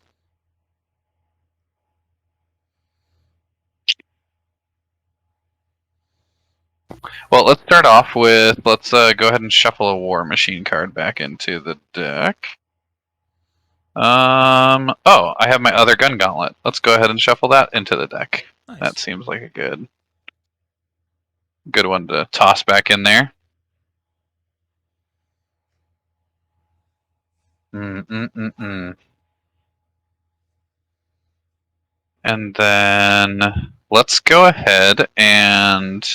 Well, let's start off with let's go ahead and shuffle a War Machine card back into the deck. Oh, I have my other gun gauntlet. Let's go ahead and shuffle that into the deck. Nice. That seems like a good one to toss back in there. Mm-mm-mm-mm. And then let's go ahead and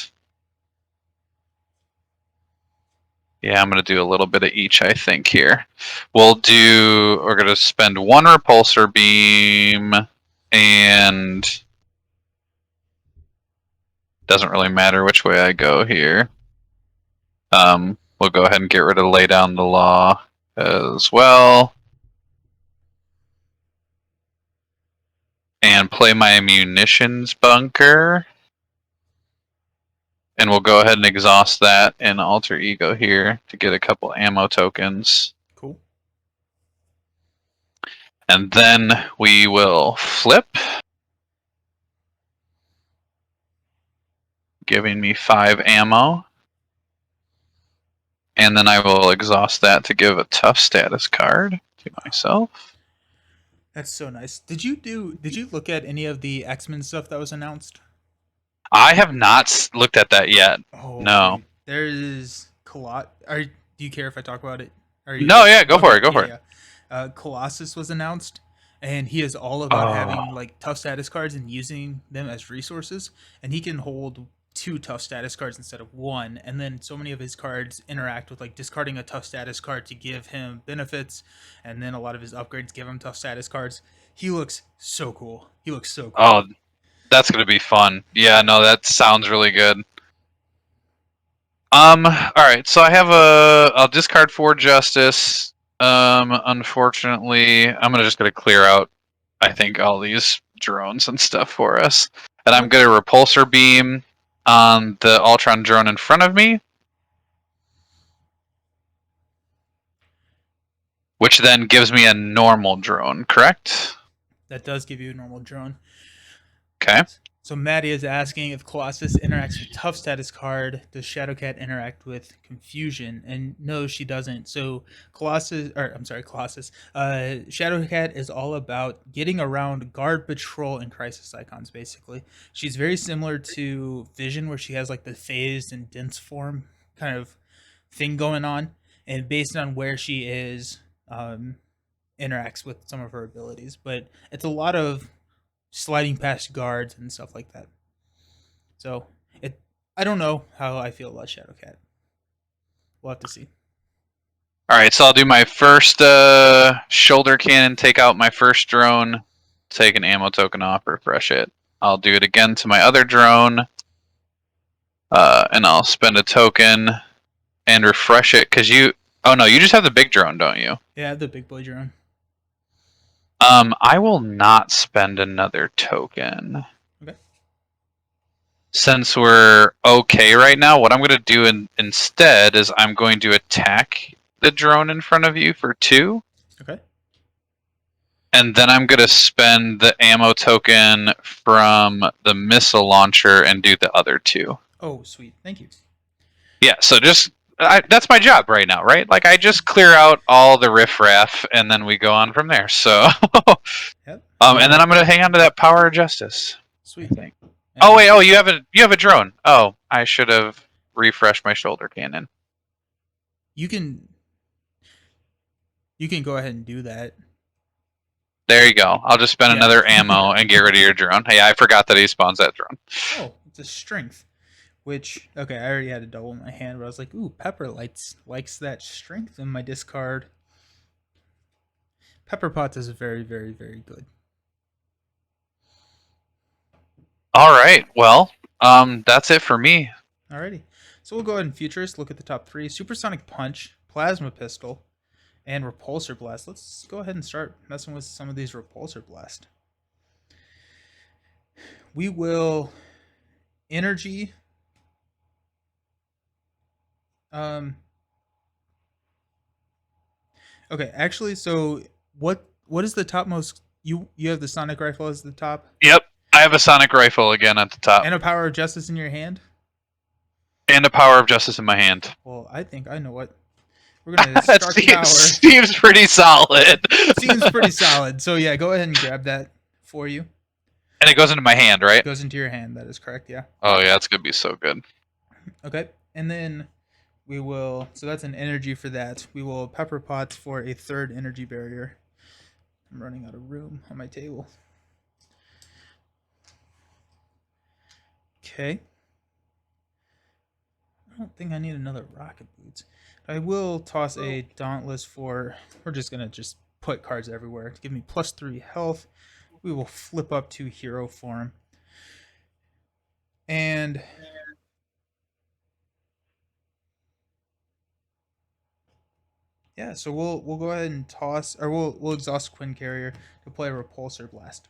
yeah, I'm gonna do a little bit of each, I think, here. We're gonna spend one repulsor beam and doesn't really matter which way I go here. We'll go ahead and get rid of lay down the law as well. And play my munitions bunker. And we'll go ahead and exhaust that in alter ego here to get a couple ammo tokens. Cool. And then we will flip, giving me 5 ammo. And then I will exhaust that to give a tough status card to myself. That's so nice. Did you look at any of the X-Men stuff that was announced? I have not looked at that yet. Oh, No. dude. There's do you care if I talk about it? No, yeah, go for it. Go for it. Colossus was announced, and he is all about Oh. having like tough status cards and using them as resources. And he can hold 2 tough status cards instead of 1. And then so many of his cards interact with like discarding a tough status card to give him benefits, and then a lot of his upgrades give him tough status cards. He looks so cool. Oh, that's gonna be fun. Yeah, no, that sounds really good. All right. So I'll discard 4 justice. Unfortunately, I'm gonna clear out, I think, all these drones and stuff for us, and I'm gonna repulsor beam on the Ultron drone in front of me, which then gives me a normal drone. Correct? That does give you a normal drone. Okay. So Maddie is asking if Colossus interacts with tough status card, does Shadowcat interact with confusion? And no, she doesn't. So Colossus, Shadowcat is all about getting around guard patrol and crisis icons, basically. She's very similar to Vision, where she has like the phased and dense form kind of thing going on. And based on where she is, interacts with some of her abilities. But it's a lot of sliding past guards and stuff like that. So I don't know how I feel about Shadowcat. We'll have to see. All right, so I'll do my first shoulder cannon, take out my first drone, take an ammo token off, refresh it. I'll do it again to my other drone, and I'll spend a token and refresh it because you. Oh no, you just have the big drone, don't you? Yeah, I have the big boy drone. I will not spend another token. Okay. Since we're okay right now, what I'm going to do instead is I'm going to attack the drone in front of you for 2. Okay. And then I'm going to spend the ammo token from the missile launcher and do the other 2. Oh, sweet. Thank you. Yeah, so just that's my job right now, right? Like I just clear out all the riffraff and then we go on from there. So Yep. and then I'm going to hang on to that power of justice. Sweet. I think. Oh wait, you have a drone. Oh, I should have refreshed my shoulder cannon. You can go ahead and do that. There you go. I'll just spend Yeah. another ammo and get rid of your drone. Hey, I forgot that he spawns that drone. Oh, it's a strength. Which, okay, I already had a double in my hand, but I was like, ooh, Pepper likes that strength in my discard. Pepper Potts is very, very, very good. All right. Well, that's it for me. Alrighty. So we'll go ahead and Futurist, look at the top 3. Supersonic Punch, Plasma Pistol, and Repulsor Blast. Let's go ahead and start messing with some of these Repulsor Blast. We will Energy. Okay, actually, so what is the topmost? You have the Sonic Rifle as the top? Yep. I have a sonic rifle again at the top. And a Power of Justice in your hand? And a power of justice in my hand. Well, I think I know what. We're going to start the power. Seems pretty solid. Seems pretty solid. So yeah, go ahead and grab that for you. And it goes into my hand, right? It goes into your hand. That is correct, yeah. Oh yeah, it's going to be so good. Okay, and then we will, so that's an energy for that. We will Pepper Pots for a 3rd energy barrier. I'm running out of room on my table. Okay. I don't think I need another rocket boots. I will toss a dauntless for, we're just going to just put cards everywhere to give me +3 health. We will flip up to hero form. And yeah, so we'll go ahead and toss, or we'll exhaust Quinn Carrier to play a Repulsor Blast.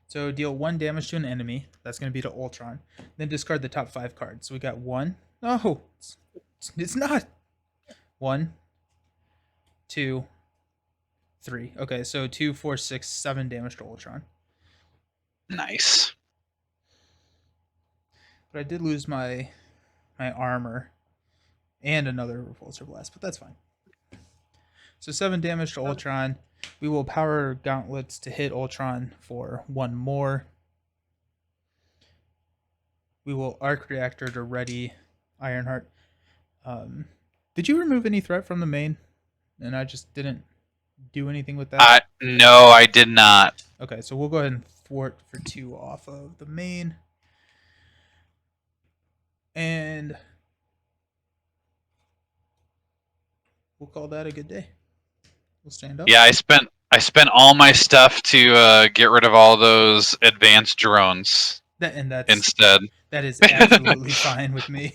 So deal 1 damage to an enemy. That's going to be to Ultron. Then discard the top 5 cards. So we got 1. No, it's not. 1, 2, 3. Okay, so 2, 4, 6, 7 damage to Ultron. Nice. But I did lose my armor and another Repulsor Blast, but that's fine. So 7 damage to Ultron. We will power gauntlets to hit Ultron for 1 more. We will arc reactor to ready Ironheart. Did you remove any threat from the main? And I just didn't do anything with that? No, I did not. Okay, so we'll go ahead and thwart for 2 off of the main. And we'll call that a good day. We'll stand up. Yeah, I spent all my stuff to get rid of all those advanced drones. That's instead. That is absolutely fine with me.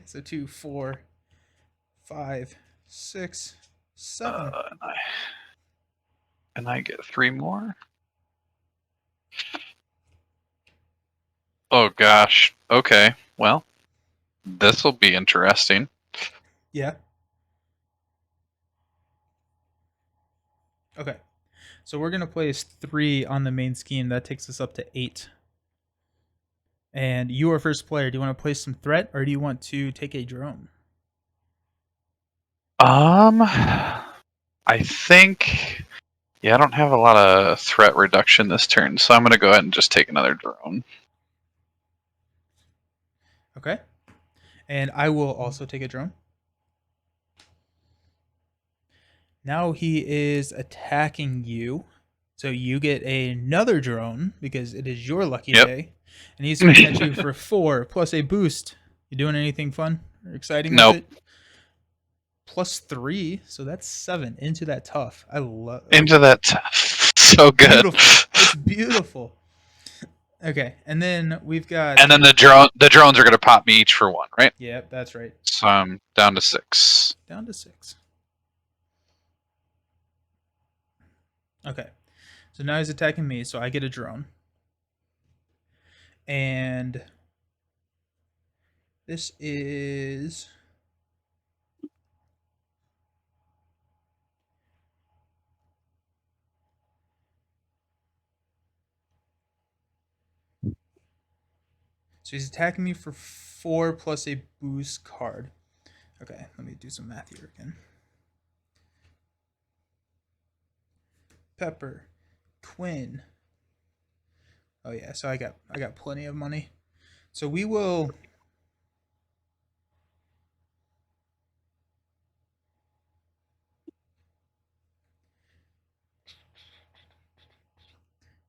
So 2, 4, 5, 6, 7. And I get 3 more. Oh gosh. Okay. Well, this will be interesting. Yeah. Okay. So we're going to place 3 on the main scheme. That takes us up to 8. And you are first player. Do you want to place some threat or do you want to take a drone? I think... Yeah, I don't have a lot of threat reduction this turn, so I'm going to go ahead and just take another drone. Okay. And I will also take a drone. Now he is attacking you. So you get another drone because it is your lucky day. And he's swinging at you for 4 plus a boost. You doing anything fun or exciting Nope. with it? +3, so that's 7 into that tough. I love Into that. So good. beautiful. It's beautiful. Okay, and then we've got. And then the drones are gonna pop me each for 1, right? Yep, that's right. So I'm down to 6. Down to 6. Okay, so now he's attacking me, so I get a drone. And this is. So he's attacking me for 4 plus a boost card. Okay, let me do some math here again. Pepper, Quinn. Oh yeah, so I got plenty of money. So we will.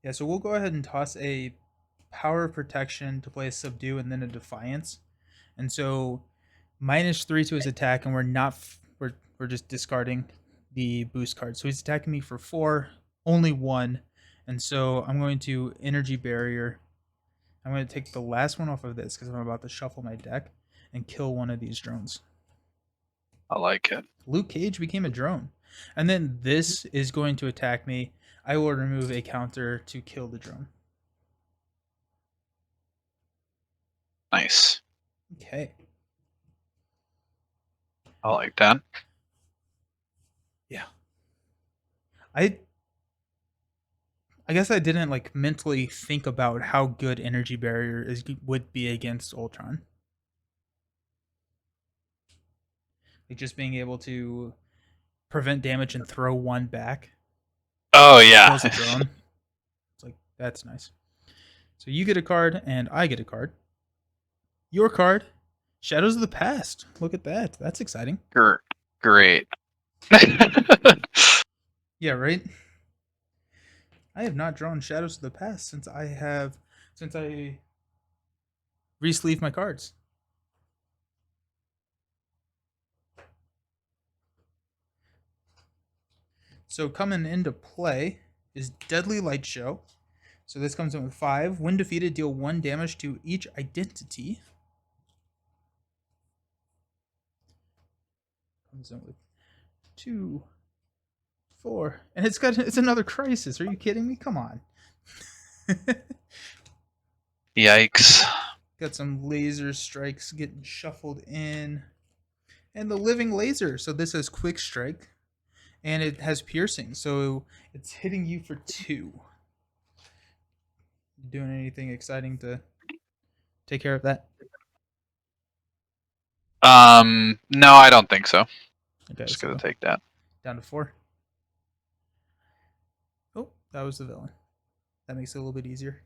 Yeah, so we'll go ahead and toss a power of protection to play a subdue and then a defiance. And so -3 to his attack, and we're not we're just discarding the boost card. So he's attacking me for 4, only 1, and so I'm going to energy barrier. I'm going to take the last one off of this because I'm about to shuffle my deck and kill one of these drones. I like it. Luke Cage became a drone, and then this is going to attack me. I will remove a counter to kill the drone. Nice. Okay. I like that. Yeah. I guess I didn't like mentally think about how good energy barrier would be against Ultron. Like just being able to prevent damage and throw 1 back. Oh yeah. Kills a drone. It's like that's nice. So you get a card and I get a card. Your card, Shadows of the Past. Look at that. That's exciting. Great. Yeah, right? I have not drawn Shadows of the Past since I re-sleeved my cards. So coming into play is Deadly Light Show. So this comes in with 5. When defeated, deal 1 damage to each identity. Comes in with 2, 4, and it's another crisis. Are you kidding me? Come on. Yikes. Got some laser strikes getting shuffled in, and the living laser. So this has quick strike, and it has piercing. So it's hitting you for 2. Doing anything exciting to take care of that? No, I don't think so. Okay, Just so gonna take that. down to 4. Oh, that was the villain. That makes it a little bit easier.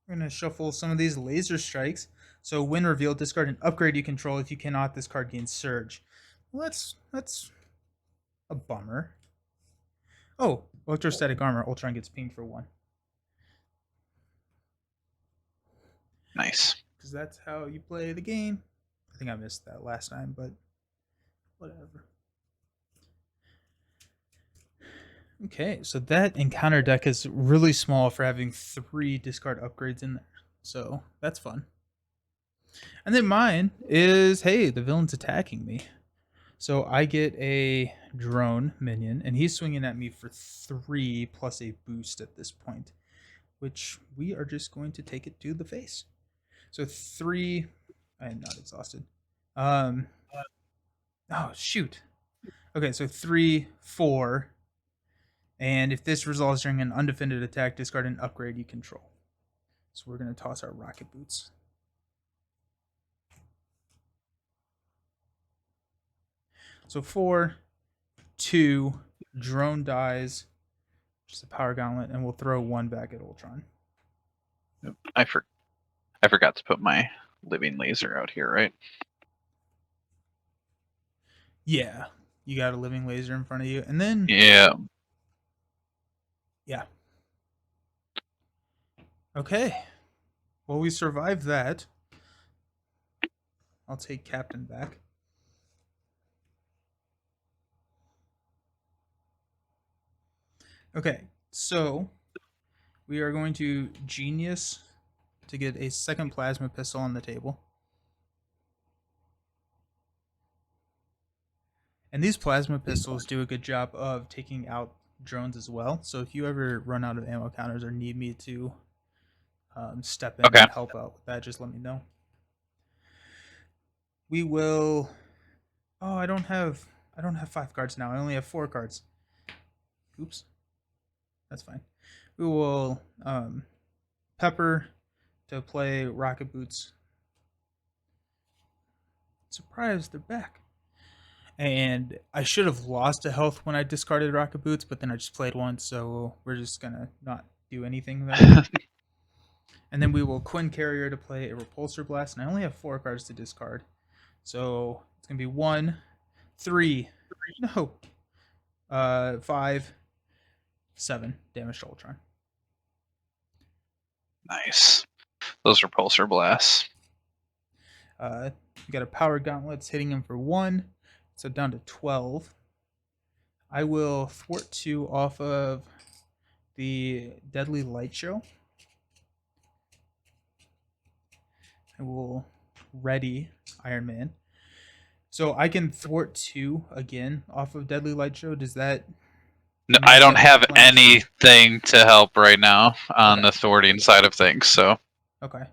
We're going to shuffle some of these laser strikes. So when revealed, discard an upgrade you control. If you cannot, this card gains surge. Well, that's a bummer. Oh, electrostatic armor. Ultron gets pinged for 1. Nice. Because that's how you play the game. I think I missed that last time, but whatever. Okay, so that encounter deck is really small for having 3 discard upgrades in there. So that's fun. And then mine is, hey, the villain's attacking me. So I get a drone minion, and he's swinging at me for 3 plus a boost at this point, which we are just going to take it to the face. So 3, I am not exhausted. Oh, shoot. Okay, so 3, 4. And if this resolves during an undefended attack, discard an upgrade you control. So we're going to toss our rocket boots. So 4, 2, drone dies, just a power gauntlet, and we'll throw 1 back at Ultron. I forgot to put my living laser out here, right? Yeah, you got a living laser in front of you, and then Yeah. Okay. Well, we survived that. I'll take Captain back. Okay, so we are going to Genius to get a second plasma pistol on the table. And these plasma pistols do a good job of taking out drones as well. So if you ever run out of ammo counters or need me to step in Okay. and help out with that, just let me know. We will. Oh, I don't have 5 cards now. I only have 4 cards. Oops. That's fine. We will Pepper to play Rocket Boots. Surprised they're back. And I should have lost a health when I discarded Rocket Boots, but then I just played once, so we're just gonna not do anything there. And then we will Quinn Carrier to play a Repulsor Blast, and I only have 4 cards to discard. So it's gonna be 1, 3, no, 5, 7 damage to Ultron. Nice. Those repulsor blasts. You got a Power Gauntlets hitting him for 1, so down to 12. I will thwart 2 off of the Deadly Light Show. I will ready Iron Man. So I can thwart 2 again off of Deadly Light Show. Does that? No, I don't have plan? anything to help right now on Okay. the thwarting side of things, so. Okay.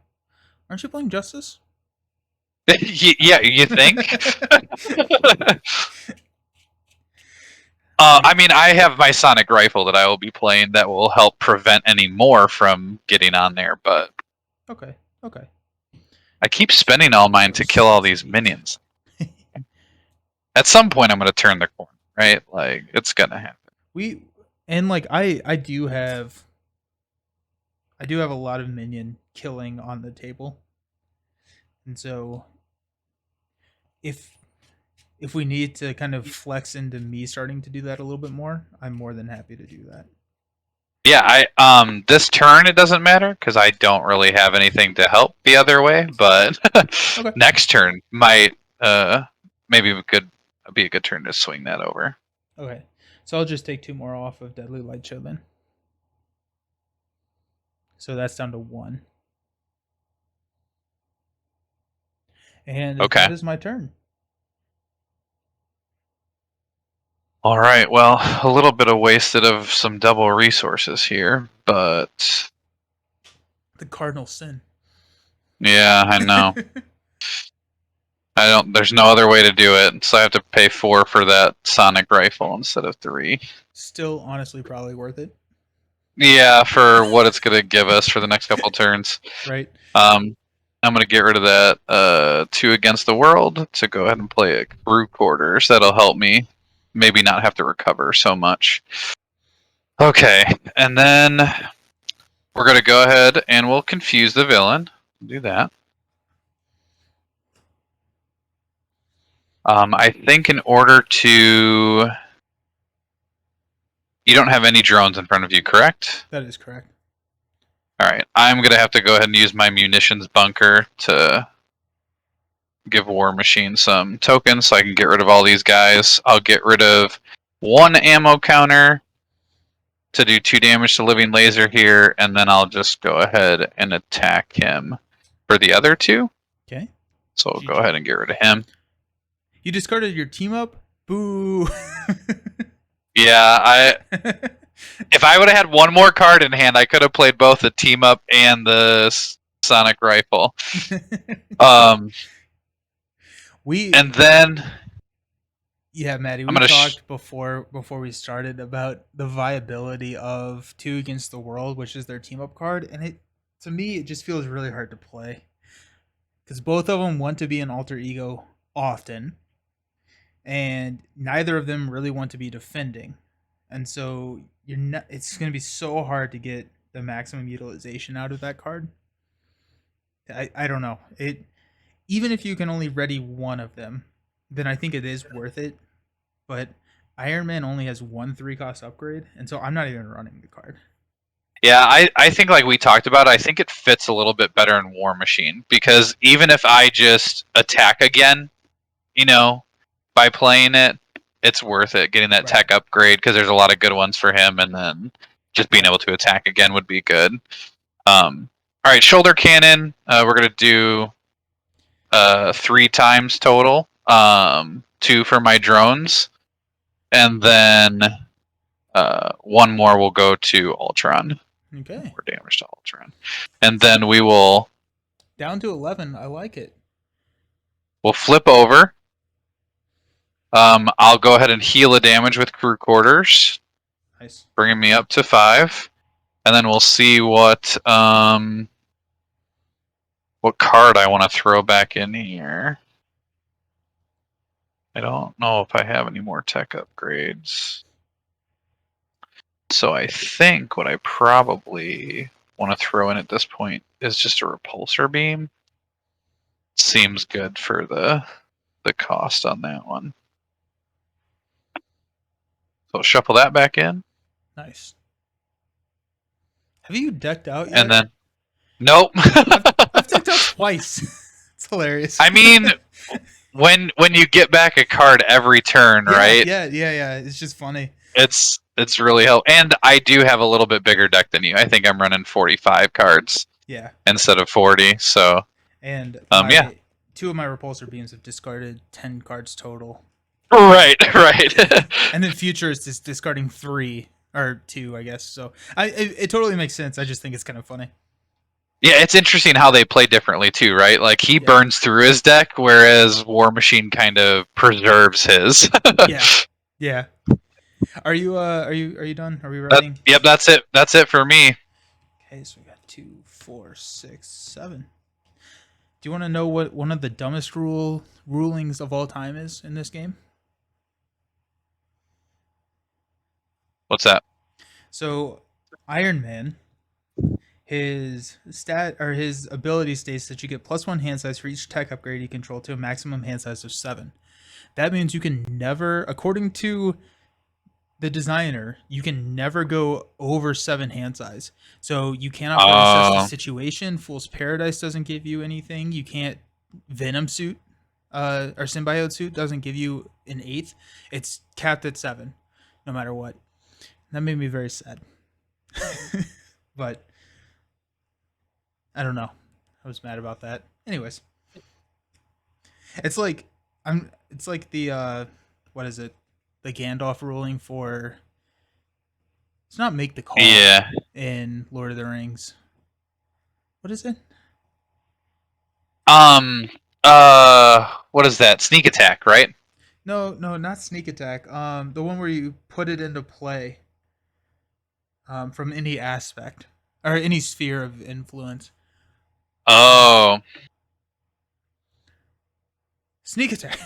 Aren't you playing Justice? Yeah, you think? I mean, I have my sonic rifle that I will be playing that will help prevent any more from getting on there, but Okay. Okay. I keep spending all mine to kill all these minions. At some point, I'm going to turn the corner, right? Like, it's going to happen. I do have a lot of minion killing on the table. And so if we need to kind of flex into me starting to do that a little bit more, I'm more than happy to do that. Yeah, this turn it doesn't matter because I don't really have anything to help the other way, but Okay. next turn might maybe be a good turn to swing that over. Okay. So I'll just take 2 more off of Deadly Light Show then. So that's down to 1. And Okay. that is my turn. All right. Well, a little bit of wasted of some double resources here, but The cardinal sin. yeah, I know. There's no other way to do it, so I have to pay 4 for that sonic rifle instead of 3. Still, honestly, probably worth it. Yeah, for what it's gonna give us for the next couple turns. Right. I'm gonna get rid of that 2 against the world to go ahead and play a crew quarters. That'll help me maybe not have to recover so much. Okay, and then we're gonna go ahead and we'll confuse the villain. Do that. I think in order to... You don't have any drones in front of you, correct? That is correct. Alright, I'm going to have to go ahead and use my munitions bunker to give War Machine some tokens so I can get rid of all these guys. I'll get rid of 1 ammo counter to do 2 damage to Living Laser here, and then I'll just go ahead and attack him for the other 2. Okay. So we'll go ahead and get rid of him. You discarded your team up? Boo. Yeah, if I would have had 1 more card in hand, I could have played both the team up and the sonic rifle. And then yeah, Maddie, we talked before we started about the viability of 2 Against the World, which is their team up card, and to me it just feels really hard to play because both of them want to be an alter ego often, and neither of them really want to be defending, and so it's going to be so hard to get the maximum utilization out of that card. I don't know it. Even if you can only ready 1 of them, then I think it is worth it. But Iron Man only has 1 3-cost upgrade, and so I'm not even running the card. Yeah, I think like we talked about, I think it fits a little bit better in War Machine because even if I just attack again, you know, by playing it, it's worth it getting that Right. tech upgrade because there's a lot of good ones for him, and then just being Right. able to attack again would be good. All right, shoulder cannon. We're gonna do 3 times total. 2 for my drones, and then one more will go to Ultron. Okay. More damage to Ultron, and then we will Down to 11. I like it. we'll flip over. I'll go ahead and heal the damage with crew quarters, Nice. bringing me up to 5, and then we'll see what card I want to throw back in here. I don't know if I have any more tech upgrades. So I think what I probably want to throw in at this point is just a repulsor beam. Seems good for the cost on that one. So shuffle that back in, Nice. Have you decked out yet? and then nope. I've decked out twice. It's hilarious. I mean, when you get back a card every turn, yeah, right? Yeah. It's just funny. It's really helpful. And I do have a little bit bigger deck than you. I think I'm running 45 cards Yeah. instead of 40. So And yeah. 2 of my repulsor beams have discarded 10 cards total. Right. And then future is just discarding 3 or 2, I guess. So it totally makes sense. I just think it's kind of funny. Yeah, it's interesting how they play differently too, right? Like he Yeah. burns through his deck, whereas War Machine kind of preserves his. Yeah. Are you done? Are we writing? Yep, that's it. That's it for me. Okay, so we got 2, 4, 6, 7. Do you want to know what one of the dumbest rulings of all time is in this game? What's that? So, Iron Man, his ability states that you get +1 hand size for each tech upgrade you control to a maximum hand size of 7. That means you can never, according to the designer, you can never go over 7 hand size. So you cannot assess the situation. Fool's Paradise doesn't give you anything. You can't Venom suit or symbiote suit doesn't give you an 8th. It's capped at 7, no matter what. That made me very sad. But I don't know. I was mad about that. Anyways, it's like the what is it? The Gandalf ruling for it's not make the call in Lord of the Rings. What is it? What is that? Sneak attack, right? No, not sneak attack. The one where you put it into play from any aspect or any sphere of influence. Oh. Sneak attack.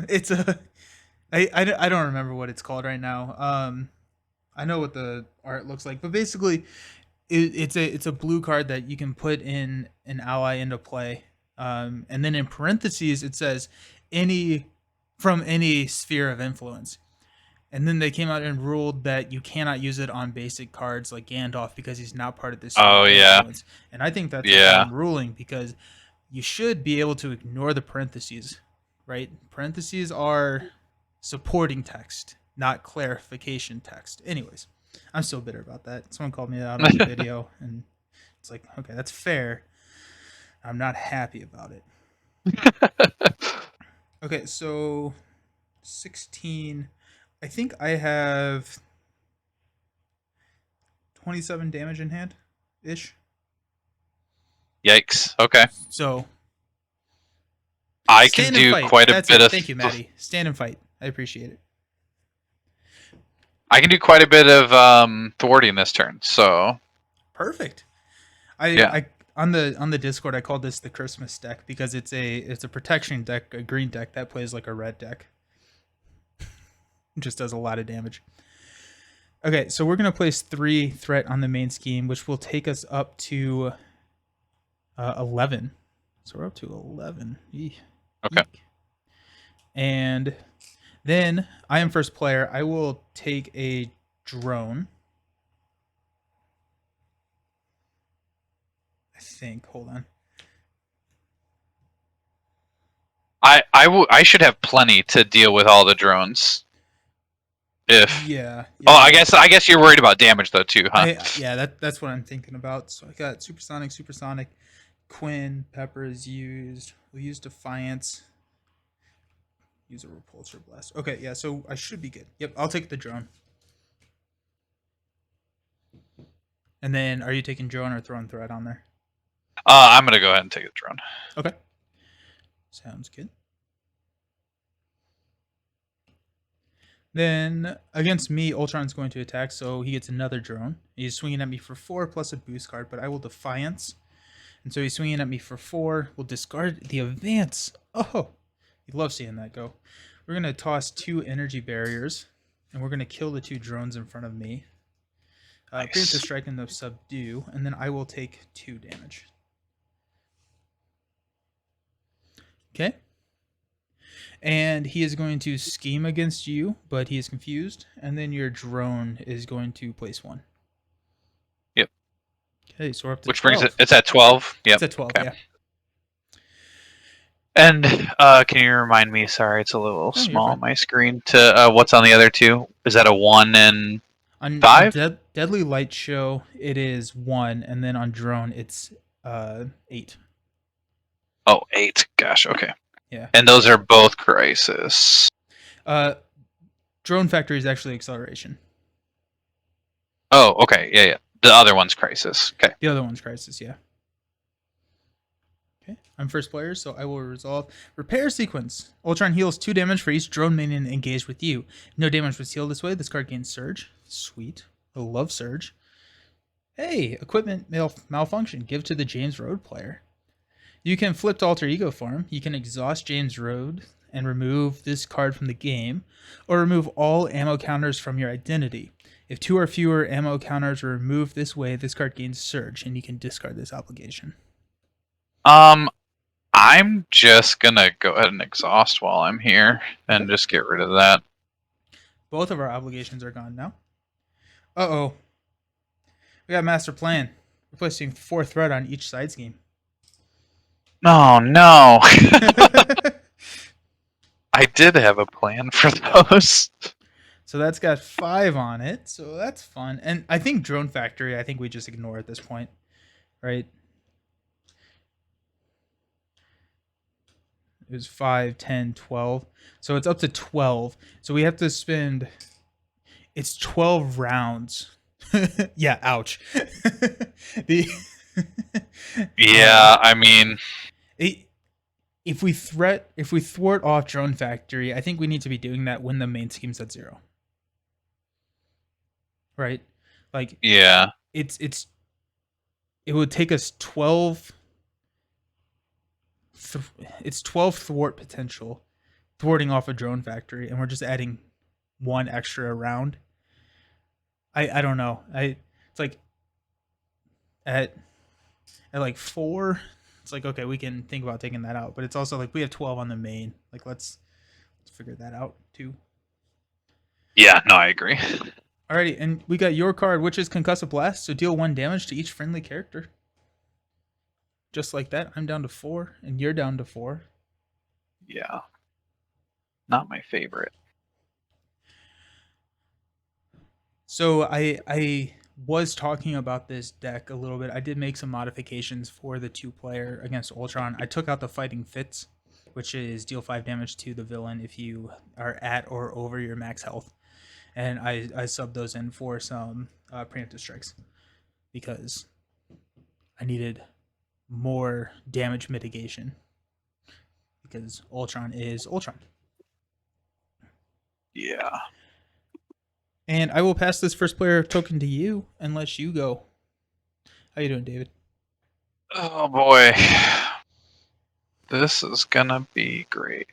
It's a I don't remember what it's called right now. I know what the art looks like, but basically, it's a blue card that you can put in an ally into play, and then in parentheses it says from any sphere of influence, and then they came out and ruled that you cannot use it on basic cards like Gandalf because he's not part of this sphere of influence. And I think that's a dumb ruling because you should be able to ignore the parentheses, right? Parentheses are supporting text, not clarification text. Anyways, I'm still bitter about that. Someone called me out on the video, and it's like, okay, that's fair. I'm not happy about it. Okay, so 16. I think I have 27 damage in hand, ish. Yikes. Okay. So I can do quite a bit of. Thank you, Maddie. Stand and fight. I appreciate it. I can do quite a bit of thwarting this turn. So perfect. I on the Discord I called this the Christmas deck because it's a protection deck, a green deck that plays like a red deck. It just does a lot of damage. Okay, so we're gonna place 3 threat on the main scheme, which will take us up to 11. So we're up to 11. Eek. Okay. Eek. And then I am first player. I will take a drone. think. Hold on. I should have plenty to deal with all the drones. If Yeah. oh, Yeah. I guess you're worried about damage though too, huh? That's what I'm thinking about. So I got supersonic. Quinn, Pepper is used. We'll use Defiance. Use a repulsor blast. Okay, yeah, so I should be good. Yep, I'll take the drone. And then, are you taking drone or throwing threat on there? I'm gonna go ahead and take the drone. Okay, sounds good. Then against me, Ultron's going to attack, so he gets another drone. He's swinging at me for 4 plus a boost card, but I will Defiance. And so he's swinging at me for 4. We'll discard the advance. Oh, you love seeing that go. We're going to toss 2 energy barriers, and we're going to kill the 2 drones in front of me. Nice. Preemptive strike and the subdue, and then I will take 2 damage. Okay. And he is going to scheme against you, but he is confused. And then your drone is going to place 1. Yep. Okay, so we're up to Which 12. brings it. It's at 12. Yep. It's at 12, okay. yeah. And can you remind me? Sorry, it's a little you're small fine. on my screen. To what's on the other 2? Is that a 1 and On 5? Deadly Light Show, it is 1, and then on drone, it's 8. Oh, 8. Gosh. Okay. Yeah. And those are both crisis. Drone Factory is actually acceleration. Oh, okay. Yeah, yeah. The other one's crisis. Okay. The other one's crisis, yeah. Okay, I'm first player, so I will resolve repair sequence. Ultron heals 2 damage for each drone minion engaged with you. No damage was healed this way. This card gains Surge. Sweet. I love Surge. Hey, equipment malfunction. Give to the James Road player. You can flip to alter ego form. You can exhaust James Road and remove this card from the game, or remove all ammo counters from your identity. If 2 or fewer ammo counters are removed this way, this card gains Surge, and you can discard this obligation. I'm just gonna go ahead and exhaust while I'm here and just get rid of that. Both of our obligations are gone now. Uh-oh. We got master plan. Replacing 4 threat on each side scheme. Oh no. I did have a plan for those. So that's got 5 on it. So that's fun. And I think Drone Factory, I think we just ignore at this point. Right? It was 5, 10, 12. So it's up to 12. So we have to spend... It's 12 rounds. Yeah, ouch. Yeah, I mean... If we thwart off Drone Factory, I think we need to be doing that when the main scheme's at 0. Right? Like, yeah. It would take us 12... it's 12 thwart potential thwarting off a Drone Factory, and we're just adding 1 extra round. I don't know. It's like at like 4, it's like, okay, we can think about taking that out, but it's also like we have 12 on the main. Like let's figure that out too. Yeah, no, I agree. Alrighty, and we got your card, which is Concussive Blast, so deal 1 damage to each friendly character. Just like that, I'm down to 4, and you're down to 4. Yeah. Not my favorite. So I was talking about this deck a little bit. I did make some modifications for the 2-player against Ultron. I took out the Fighting Fits, which is deal 5 damage to the villain if you are at or over your max health. And I subbed those in for some preemptive strikes because I needed more damage mitigation because Ultron is Ultron. Yeah. And I will pass this first player token to you unless you go. How you doing, David? Oh boy. This is gonna be great.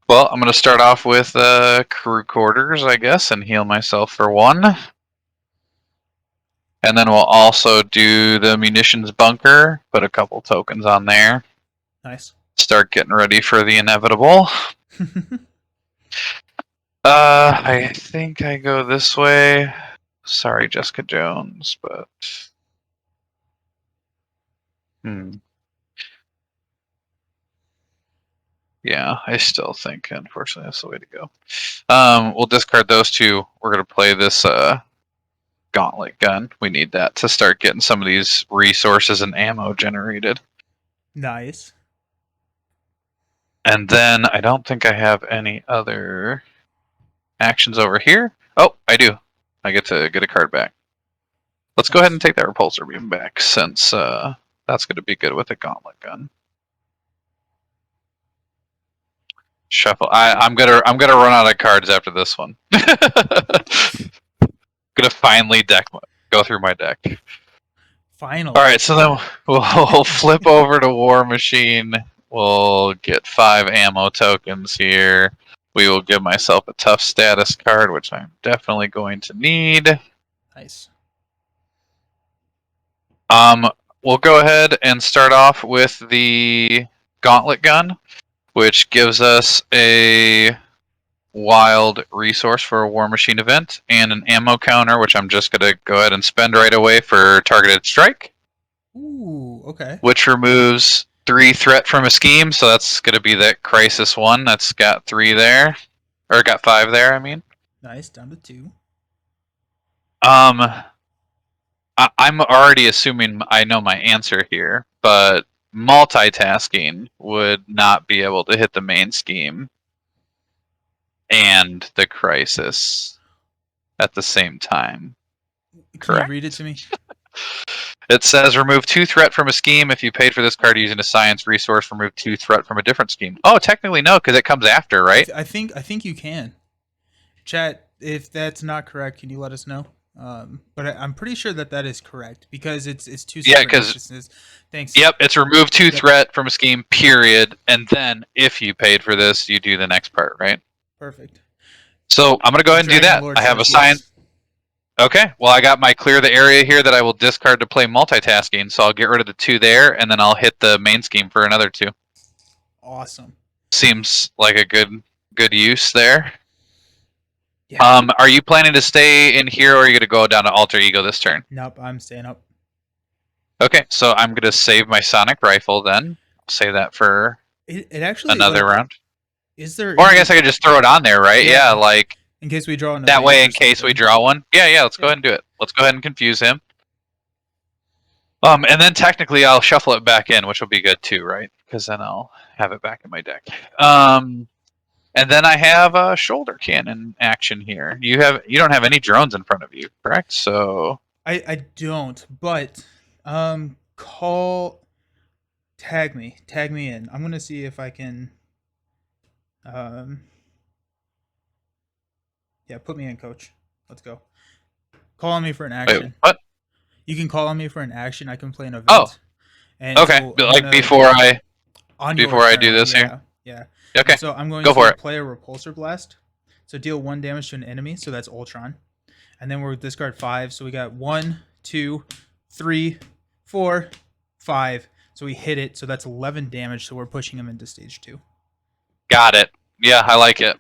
Well, I'm gonna start off with crew quarters, I guess, and heal myself for 1. And then we'll also do the munitions bunker, put a couple tokens on there. Nice. Start getting ready for the inevitable. I think I go this way. Sorry, Jessica Jones, but Yeah, I still think, unfortunately, that's the way to go. We'll discard those two. We're going to play this gauntlet gun. We need that to start getting some of these resources and ammo generated. Nice. And then I don't think I have any other actions over here. Oh, I do. I get to get a card back. Let's go ahead and take that repulsor beam back, since that's going to be good with a gauntlet gun. Shuffle. I'm gonna run out of cards after this one. Gonna finally go through my deck. Finally. All right, so then we'll flip over to War Machine. We'll get 5 ammo tokens here. We will give myself a tough status card, which I'm definitely going to need. Nice. We'll go ahead and start off with the Gauntlet Gun, which gives us a wild resource for a War Machine event, and an ammo counter, which I'm just going to go ahead and spend right away for targeted strike. Ooh, okay. Which removes 3 threat from a scheme, so that's going to be that Crisis 1. That's got 3 there. Or got 5 there, I mean. Nice, down to 2. I'm already assuming I know my answer here, but multitasking would not be able to hit the main scheme and the Crisis at the same time. Can you read it to me? It says remove 2 threat from a scheme. If you paid for this card using a science resource, remove 2 threat from a different scheme. Oh, technically no, because it comes after, right? I think you can. Chat, if that's not correct, can you let us know? But I'm pretty sure that is correct, because it's 2 separate instances. Thanks. Yep, it's remove 2 threat from a scheme, period, and then if you paid for this, you do the next part, right? Perfect. So I'm gonna go ahead and do that. Lord I have a says science. yes. Okay, well I got my clear the area here that I will discard to play multitasking, so I'll get rid of the 2 there, and then I'll hit the main scheme for another 2. Awesome. Seems like a good use there. Yeah. Are you planning to stay in here, or are you gonna go down to Alter Ego this turn? Nope, I'm staying up. Okay, so I'm gonna save my sonic rifle then. Save that for It actually another round. Is there? Or I guess I could just throw it on there, right? Yeah, like in case we draw another. That way, in case we draw one. Yeah, let's go ahead and do it. Let's go ahead and confuse him. And then technically I'll shuffle it back in, which will be good too, right? Because then I'll have it back in my deck. And then I have a shoulder cannon action here. You don't have any drones in front of you, correct? So I don't, but tag me in. I'm gonna see if I can yeah, put me in, coach. Let's go. Call on me for an action. Wait, what? You can call on me for an action. I can play an event. Oh. And Okay. so Like before I do this here. Yeah. Yeah. Okay. And so I'm going Go for to it. play a repulsor blast. So deal 1 damage to an enemy. So that's Ultron. And then we'll discard 5. So we got 1, 2, 3, 4, 5. So we hit it. So that's 11 damage. So we're pushing him into stage 2. Got it. Yeah, I like it.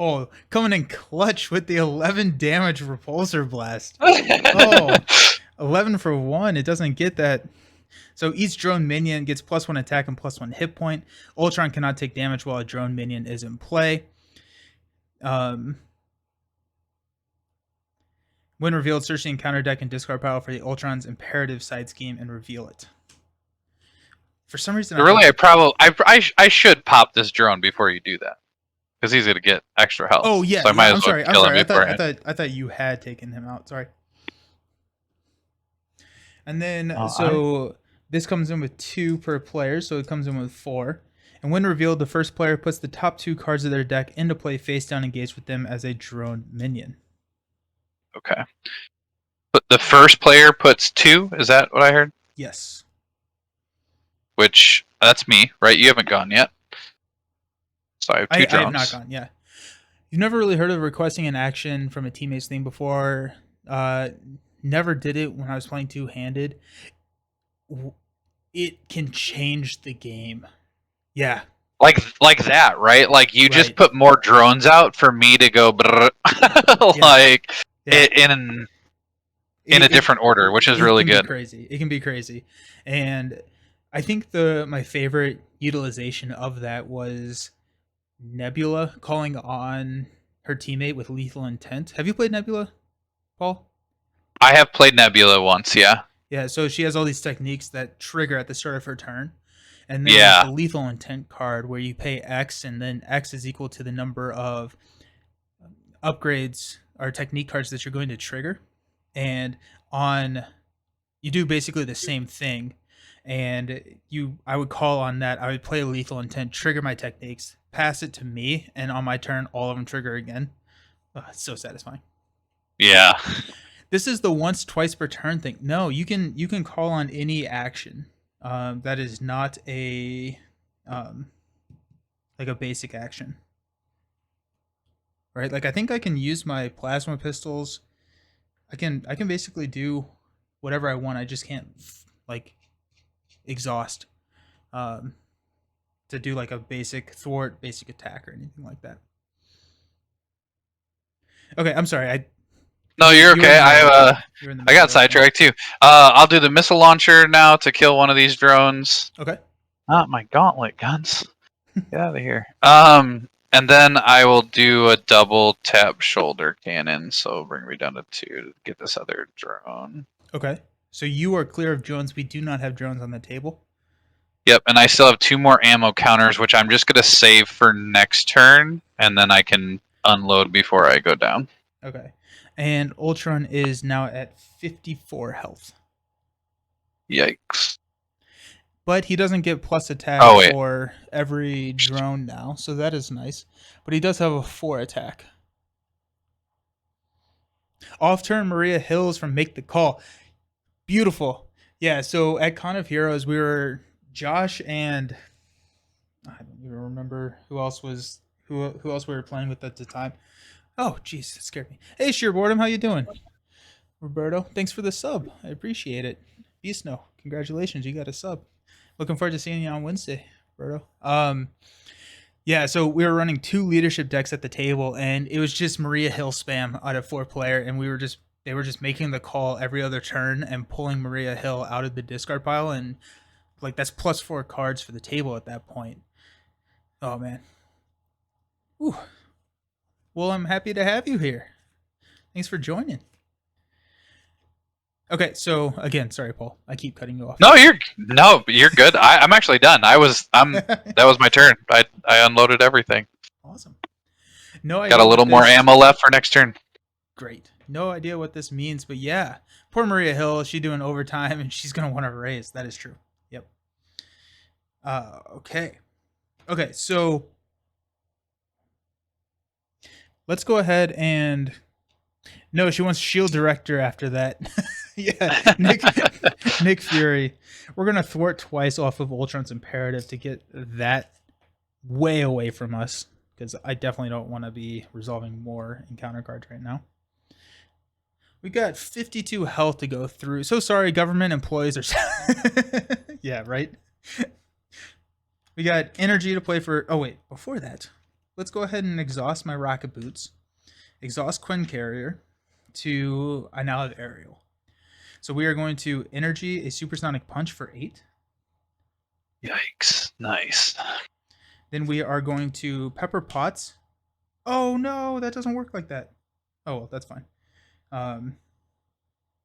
Oh, coming in clutch with the 11 damage repulsor blast. Oh, 11 for 1. It doesn't get that. So each drone minion gets +1 attack and +1 hit point. Ultron cannot take damage while a drone minion is in play. When revealed, search the encounter deck and discard pile for the Ultron's imperative side scheme and reveal it. For some reason, I should pop this drone before you do that, because he's gonna get extra health. Oh yeah, so I might I'm as well sorry. kill him beforehand. I thought you had taken him out. Sorry. And then this comes in with 2 per player, so it comes in with 4. And when revealed, the first player puts the top 2 cards of their deck into play face down, engaged with them as a drone minion. Okay. But the first player puts 2. Is that what I heard? Yes. Which that's me, right? You haven't gone yet. So I have 2 drones. I have not gone. Yeah. You've never really heard of requesting an action from a teammate's thing before. Never did it when I was playing 2-handed. It can change the game. Yeah. Like that, right? Like you just put more drones out for me to go brrr. in a different order, which is it really can be good. crazy. It can be crazy, and I think my favorite utilization of that was Nebula calling on her teammate with lethal intent. Have you played Nebula, Paul? I have played Nebula once, yeah. Yeah, so she has all these techniques that trigger at the start of her turn. And then there's Yeah. the lethal intent card where you pay X and then X is equal to the number of upgrades or technique cards that you're going to trigger. And on you do basically the same thing. And I would call on that. I would play lethal intent, trigger my techniques, pass it to me, and on my turn all of them trigger again. Oh, it's so satisfying. Yeah. This is the once twice per turn thing. No, you can call on any action that is not a like a basic action, right? Like I think I can use my plasma pistols. I can basically do whatever I want. I just can't like exhaust to do like a basic thwart, basic attack, or anything like that. Okay, I'm sorry. No, you're okay. I got sidetracked too. I'll do the missile launcher now to kill one of these drones. Okay. Not my gauntlet guns. Get out of here. And then I will do a double tap shoulder cannon. So bring me down to 2 to get this other drone. Okay. So you are clear of drones. We do not have drones on the table. Yep, and I still have 2 more ammo counters, which I'm just gonna save for next turn, and then I can unload before I go down. Okay. And Ultron is now at 54 health. Yikes. But he doesn't get plus attack for every drone now, so that is nice. But he does have a 4 attack. Off turn, Maria Hills from Make the Call. Beautiful. Yeah, so at Con of Heroes, we were Josh and I don't even remember who else we were playing with at the time. Oh, jeez, that scared me. Hey, Sheer Boredom, how you doing? Roberto, thanks for the sub. I appreciate it. Beast Snow, congratulations, you got a sub. Looking forward to seeing you on Wednesday, Roberto. Yeah, so we were running 2 leadership decks at the table, and it was just Maria Hill spam out of 4 player, and they were just making the call every other turn and pulling Maria Hill out of the discard pile, and like that's plus 4 cards for the table at that point. Oh man. Ooh. Well, I'm happy to have you here. Thanks for joining. Okay, so again, sorry, Paul. I keep cutting you off. No, you're good. I'm actually done. That was my turn. I unloaded everything. Awesome. No idea. Got a little more ammo left for next turn. Great. No idea what this means, but yeah. Poor Maria Hill, she's doing overtime and she's gonna want to raise. That is true. Yep. Okay. Okay, so let's go ahead and no, she wants Shield Director after that. Yeah, Nick Fury. We're gonna thwart twice off of Ultron's Imperative to get that way away from us, because I definitely don't want to be resolving more encounter cards right now. We got 52 health to go through. So sorry, government employees are. Yeah, right. We got energy to play for. Oh wait, before that, let's go ahead and exhaust my rocket boots. Exhaust Quinn Carrier. I now have Aerial. So we are going to energy a supersonic punch for 8. Yikes. Nice. Then we are going to Pepper Potts. Oh no, that doesn't work like that. Oh well, that's fine.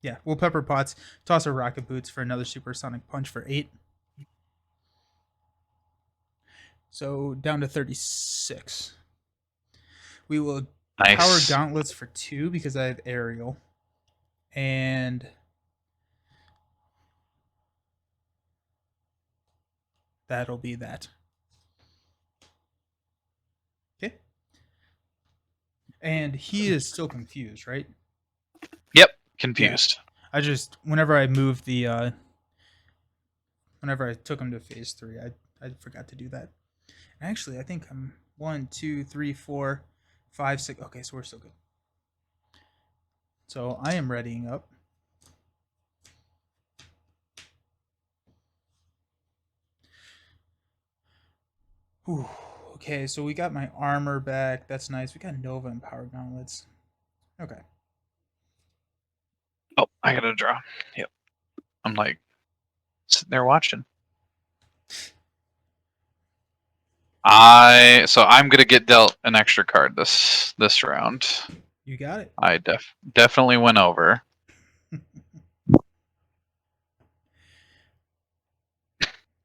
Yeah, we'll Pepper Potts, toss our rocket boots for another supersonic punch for 8. So down to 36. We will power gauntlets for 2 because I have Aerial. And that'll be that. Okay. And he is still confused, right? Yep, confused. Yeah. I just whenever I moved the whenever I took him to phase 3, I forgot to do that. And actually, I think I'm 1, 2, 3, 4, 5, 6. Okay, so we're still good. So I am readying up. Whew. Okay, so we got my armor back. That's nice. We got Nova and Power Gauntlets. Okay. Oh, I got a draw. Yep. I'm like sitting there watching. I'm gonna get dealt an extra card this round. You got it. I definitely went over.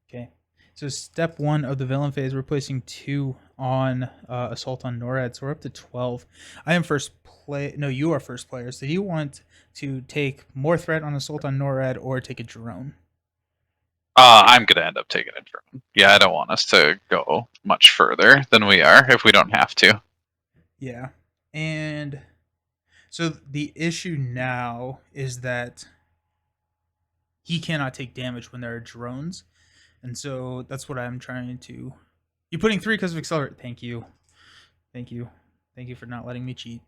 Okay. So step 1 of the villain phase, we're placing 2 on assault on NORAD. So we're up to 12. I am first play. No, you are first player. So do you want to take more threat on assault on NORAD or take a drone? I'm gonna end up taking a drone. Yeah, I don't want us to go much further than we are if we don't have to. Yeah. And so the issue now is that he cannot take damage when there are drones. And so that's what I'm trying to. You're putting 3 because of accelerate. Thank you. Thank you. Thank you for not letting me cheat.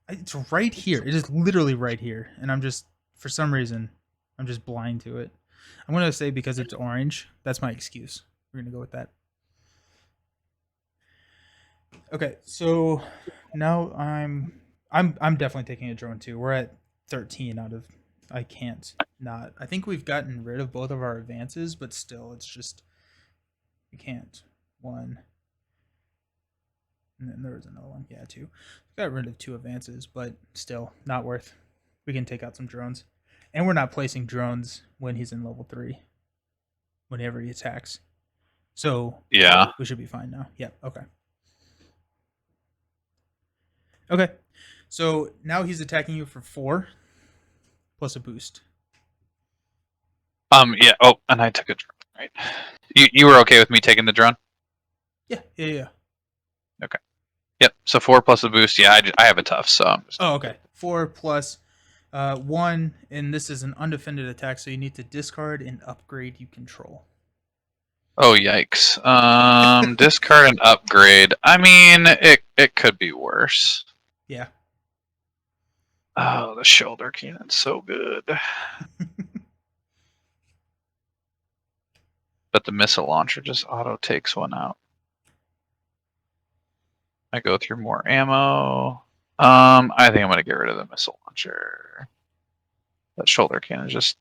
It's right here. It is literally right here. And I'm just, for some reason, I'm just blind to it. I'm going to say because it's orange. That's my excuse. We're going to go with that. Okay, so now I'm definitely taking a drone too. We're at 13 out of I can't not. I think we've gotten rid of both of our advances, but still it's just we can't. 1. And then there was another one. Yeah, 2. Got rid of 2 advances, but still not worth. We can take out some drones. And we're not placing drones when he's in level 3. Whenever he attacks. So Yeah. we should be fine now. Yeah, okay. Okay. So now he's attacking you for 4 plus a boost. Yeah. Oh, and I took a drone. Right. You were okay with me taking the drone? Yeah. Okay. Yep. So 4 plus a boost. Yeah, I have a tough. So. I'm just... Oh, okay. 4 plus 1, and this is an undefended attack, so you need to discard and upgrade you control. Oh yikes! Discard and upgrade. I mean, it could be worse. Yeah. Oh, the shoulder cannon's so good. But the missile launcher just auto takes one out. I go through more ammo. I think I'm gonna get rid of the missile launcher. That shoulder cannon is just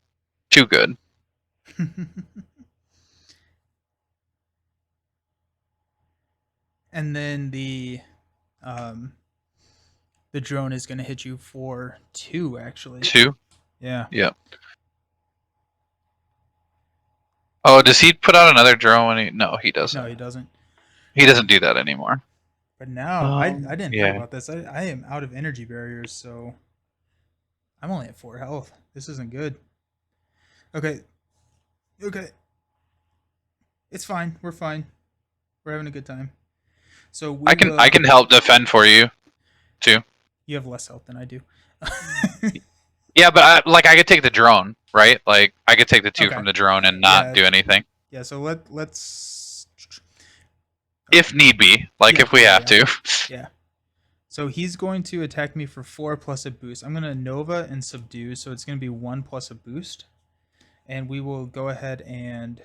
too good. And then the drone is going to hit you for 2, actually. 2? Yeah. Yep. Oh, does he put out another drone when he... No, he doesn't. No, he doesn't. He doesn't do that anymore. But now, I didn't yeah. think about this. I am out of energy barriers, so I'm only at 4 health. This isn't good. Okay. It's fine. We're fine. We're having a good time. So I can help defend for you, too. You have less health than I do. Yeah, but I could take the drone, right? Like I could take the 2 Okay. from the drone and not do anything. Yeah, so let's if need be, like if we have to. Yeah. So he's going to attack me for 4 plus a boost. I'm going to Nova and Subdue, so it's going to be 1 plus a boost. And we will go ahead and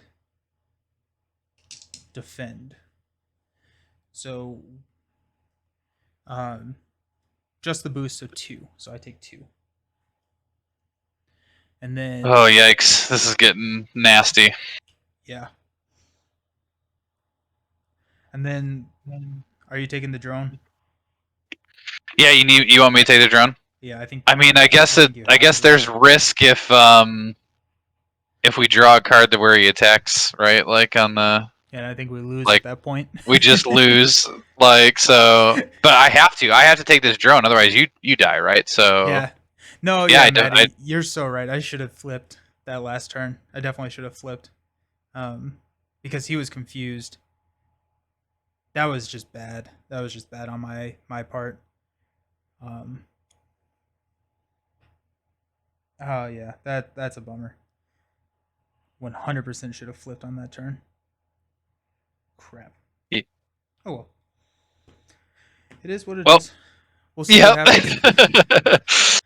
defend. So just the boost of 2. So I take 2. And then Oh yikes, this is getting nasty. Yeah. And then are you taking the drone? Yeah, you want me to take the drone? Yeah, I think I mean, I guess there's risk if we draw a card to where he attacks, right? Like on the Yeah, I think we lose like, at that point. we just lose. Like so, but I have to take this drone, otherwise you die, right? So Yeah. No, Yeah, Maddie, you're so right. I should have flipped that last turn. I definitely should have flipped. Because he was confused. That was just bad. That was just bad on my part. Oh yeah, that's a bummer. 100% should have flipped on that turn. Crap. Yeah. Oh well. It is what it is. We'll see what happens.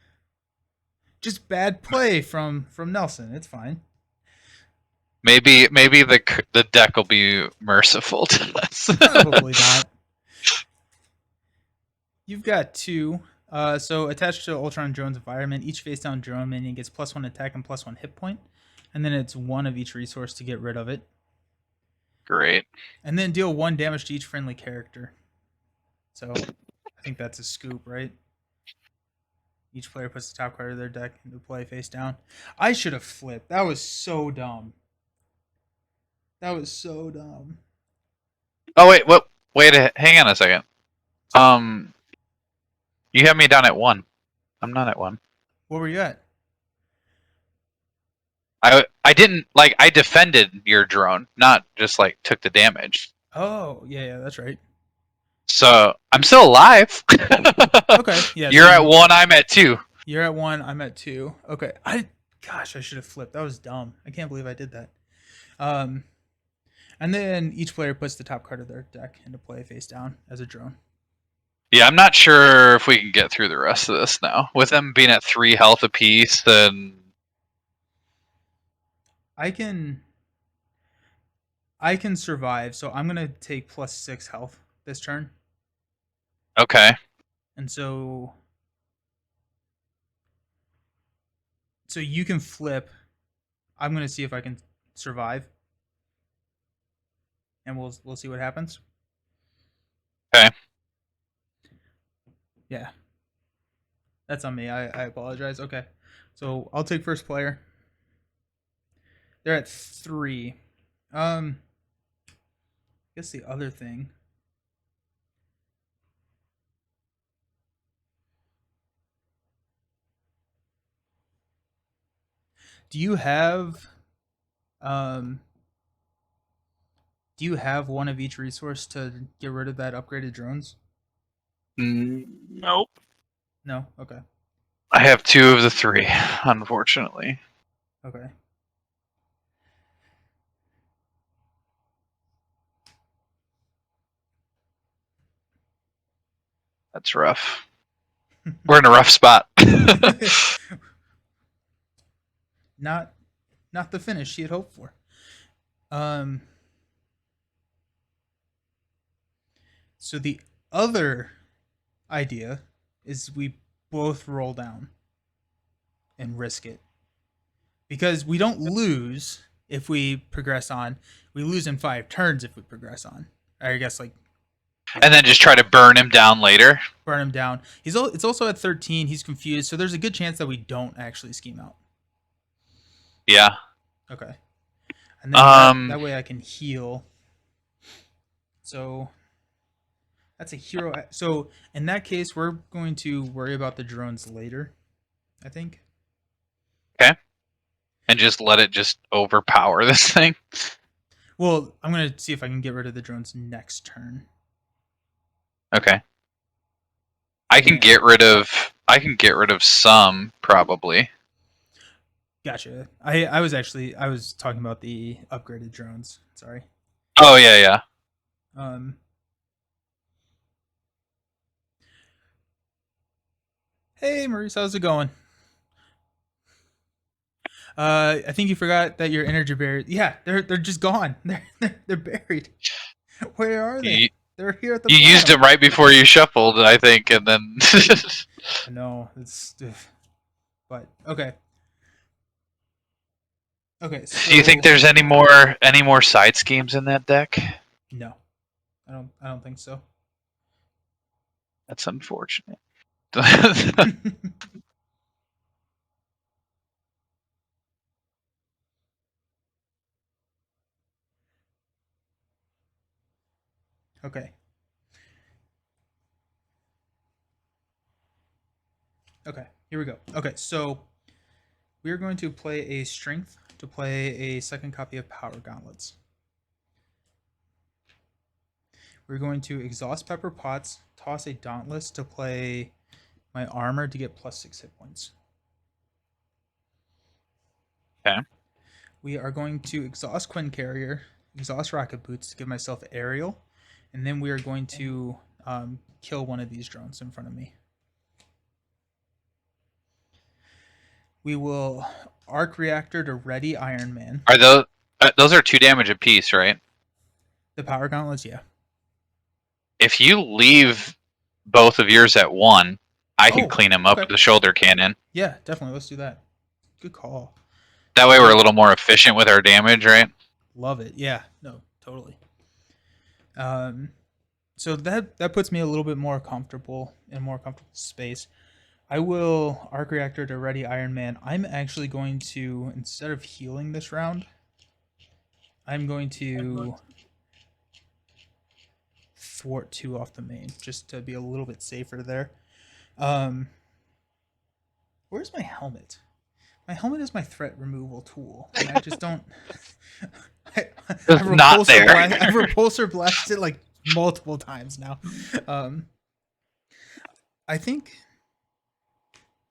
Just bad play from Nelson. It's fine. Maybe the deck will be merciful to us. Probably not. You've got 2. So attached to Ultron drone's environment, each face down drone minion gets +1 attack and +1 hit point, and then it's 1 of each resource to get rid of it, Great. and then deal 1 damage to each friendly character. So I think that's a scoop, right? Each player puts the top card of their deck into play face down. I should have flipped. That was so dumb. That was so dumb. Oh wait, what? Wait, hang on a second. You have me down at 1. I'm not at 1. Where were you at? I didn't like. I defended your drone, not just like took the damage. Oh, yeah, that's right. So I'm still alive. Okay, yeah. You're at 1. I'm at 2. You're at 1. I'm at 2. Okay. Gosh, I should have flipped. That was dumb. I can't believe I did that. And then each player puts the top card of their deck into play face down as a drone. Yeah, I'm not sure if we can get through the rest of this now. With them being at 3 health apiece, then I can survive, so I'm gonna take +6 health this turn, okay. and so you can flip. I'm gonna see if I can survive, and we'll see what happens. Okay. Yeah, that's on me. I apologize. Okay, so I'll take first player. They're at 3. I guess the other thing. Do you have one of each resource to get rid of that upgraded drones? Nope. No? Okay. I have 2 of the 3, unfortunately. Okay. That's rough. We're in a rough spot. Not the finish she had hoped for. So the other idea is we both roll down and risk it. Because we don't lose if we progress on. We lose in 5 turns if we progress on. I guess like And then just try to burn him down later. burn him down. It's also at 13. He's confused, so there's a good chance that we don't actually scheme out. Yeah. Okay. And then that way I can heal. So that's a hero. So in that case, we're going to worry about the drones later, I think. Okay. And just let it just overpower this thing. Well, I'm going to see if I can get rid of the drones next turn. Okay. I can get rid of some probably. Gotcha. I was talking about the upgraded drones. Sorry. Oh yeah. Hey Maurice, how's it going? I think you forgot that your energy buried. Yeah, they're just gone. They're buried. Where are they? They're here at the You bottom. used them right before you shuffled, I think, and then No, it's but okay. Okay. So, do you think there's any more side schemes in that deck? No. I don't think so. That's unfortunate. Okay. Okay, here we go. Okay, so we're going to play a strength to play a second copy of Power Gauntlets. We're going to exhaust Pepper Potts, toss a Dauntless to play my armor to get +6 hit points. Okay. We are going to exhaust Quinn Carrier, exhaust Rocket Boots to give myself aerial, and then we are going to kill one of these drones in front of me. We will arc reactor to ready Ironman. Are those are 2 damage apiece, right? The Power Gauntlets, yeah. If you leave both of yours at 1, I can Oh, clean him up okay. with the shoulder cannon. Yeah, definitely. Let's do that. Good call. That way we're a little more efficient with our damage, right? Love it. Yeah. No, totally. Um, so that puts me a little bit more comfortable in a more comfortable space. I will arc reactor to ready Iron Man. I'm actually going to, instead of healing this round, I'm going to thwart 2 off the main just to be a little bit safer there. Um, where's my helmet? My helmet is my threat removal tool, and I just don't. It's not there. I've repulsor blasted like multiple times now. I think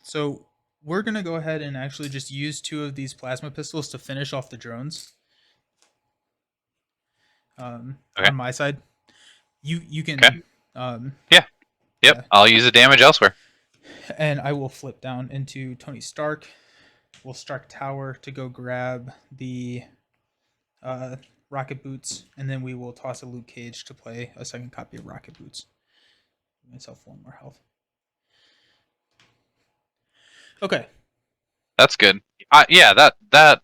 so. We're gonna go ahead and actually just use 2 of these plasma pistols to finish off the drones. Okay. On my side, you can. Okay. Yep. Yeah. I'll use the damage elsewhere. And I will flip down into Tony Stark. We'll Stark Tower to go grab the Rocket Boots, and then we will toss a Luke Cage to play a second copy of Rocket Boots. Give myself 1 more health. Okay. That's good. Yeah, that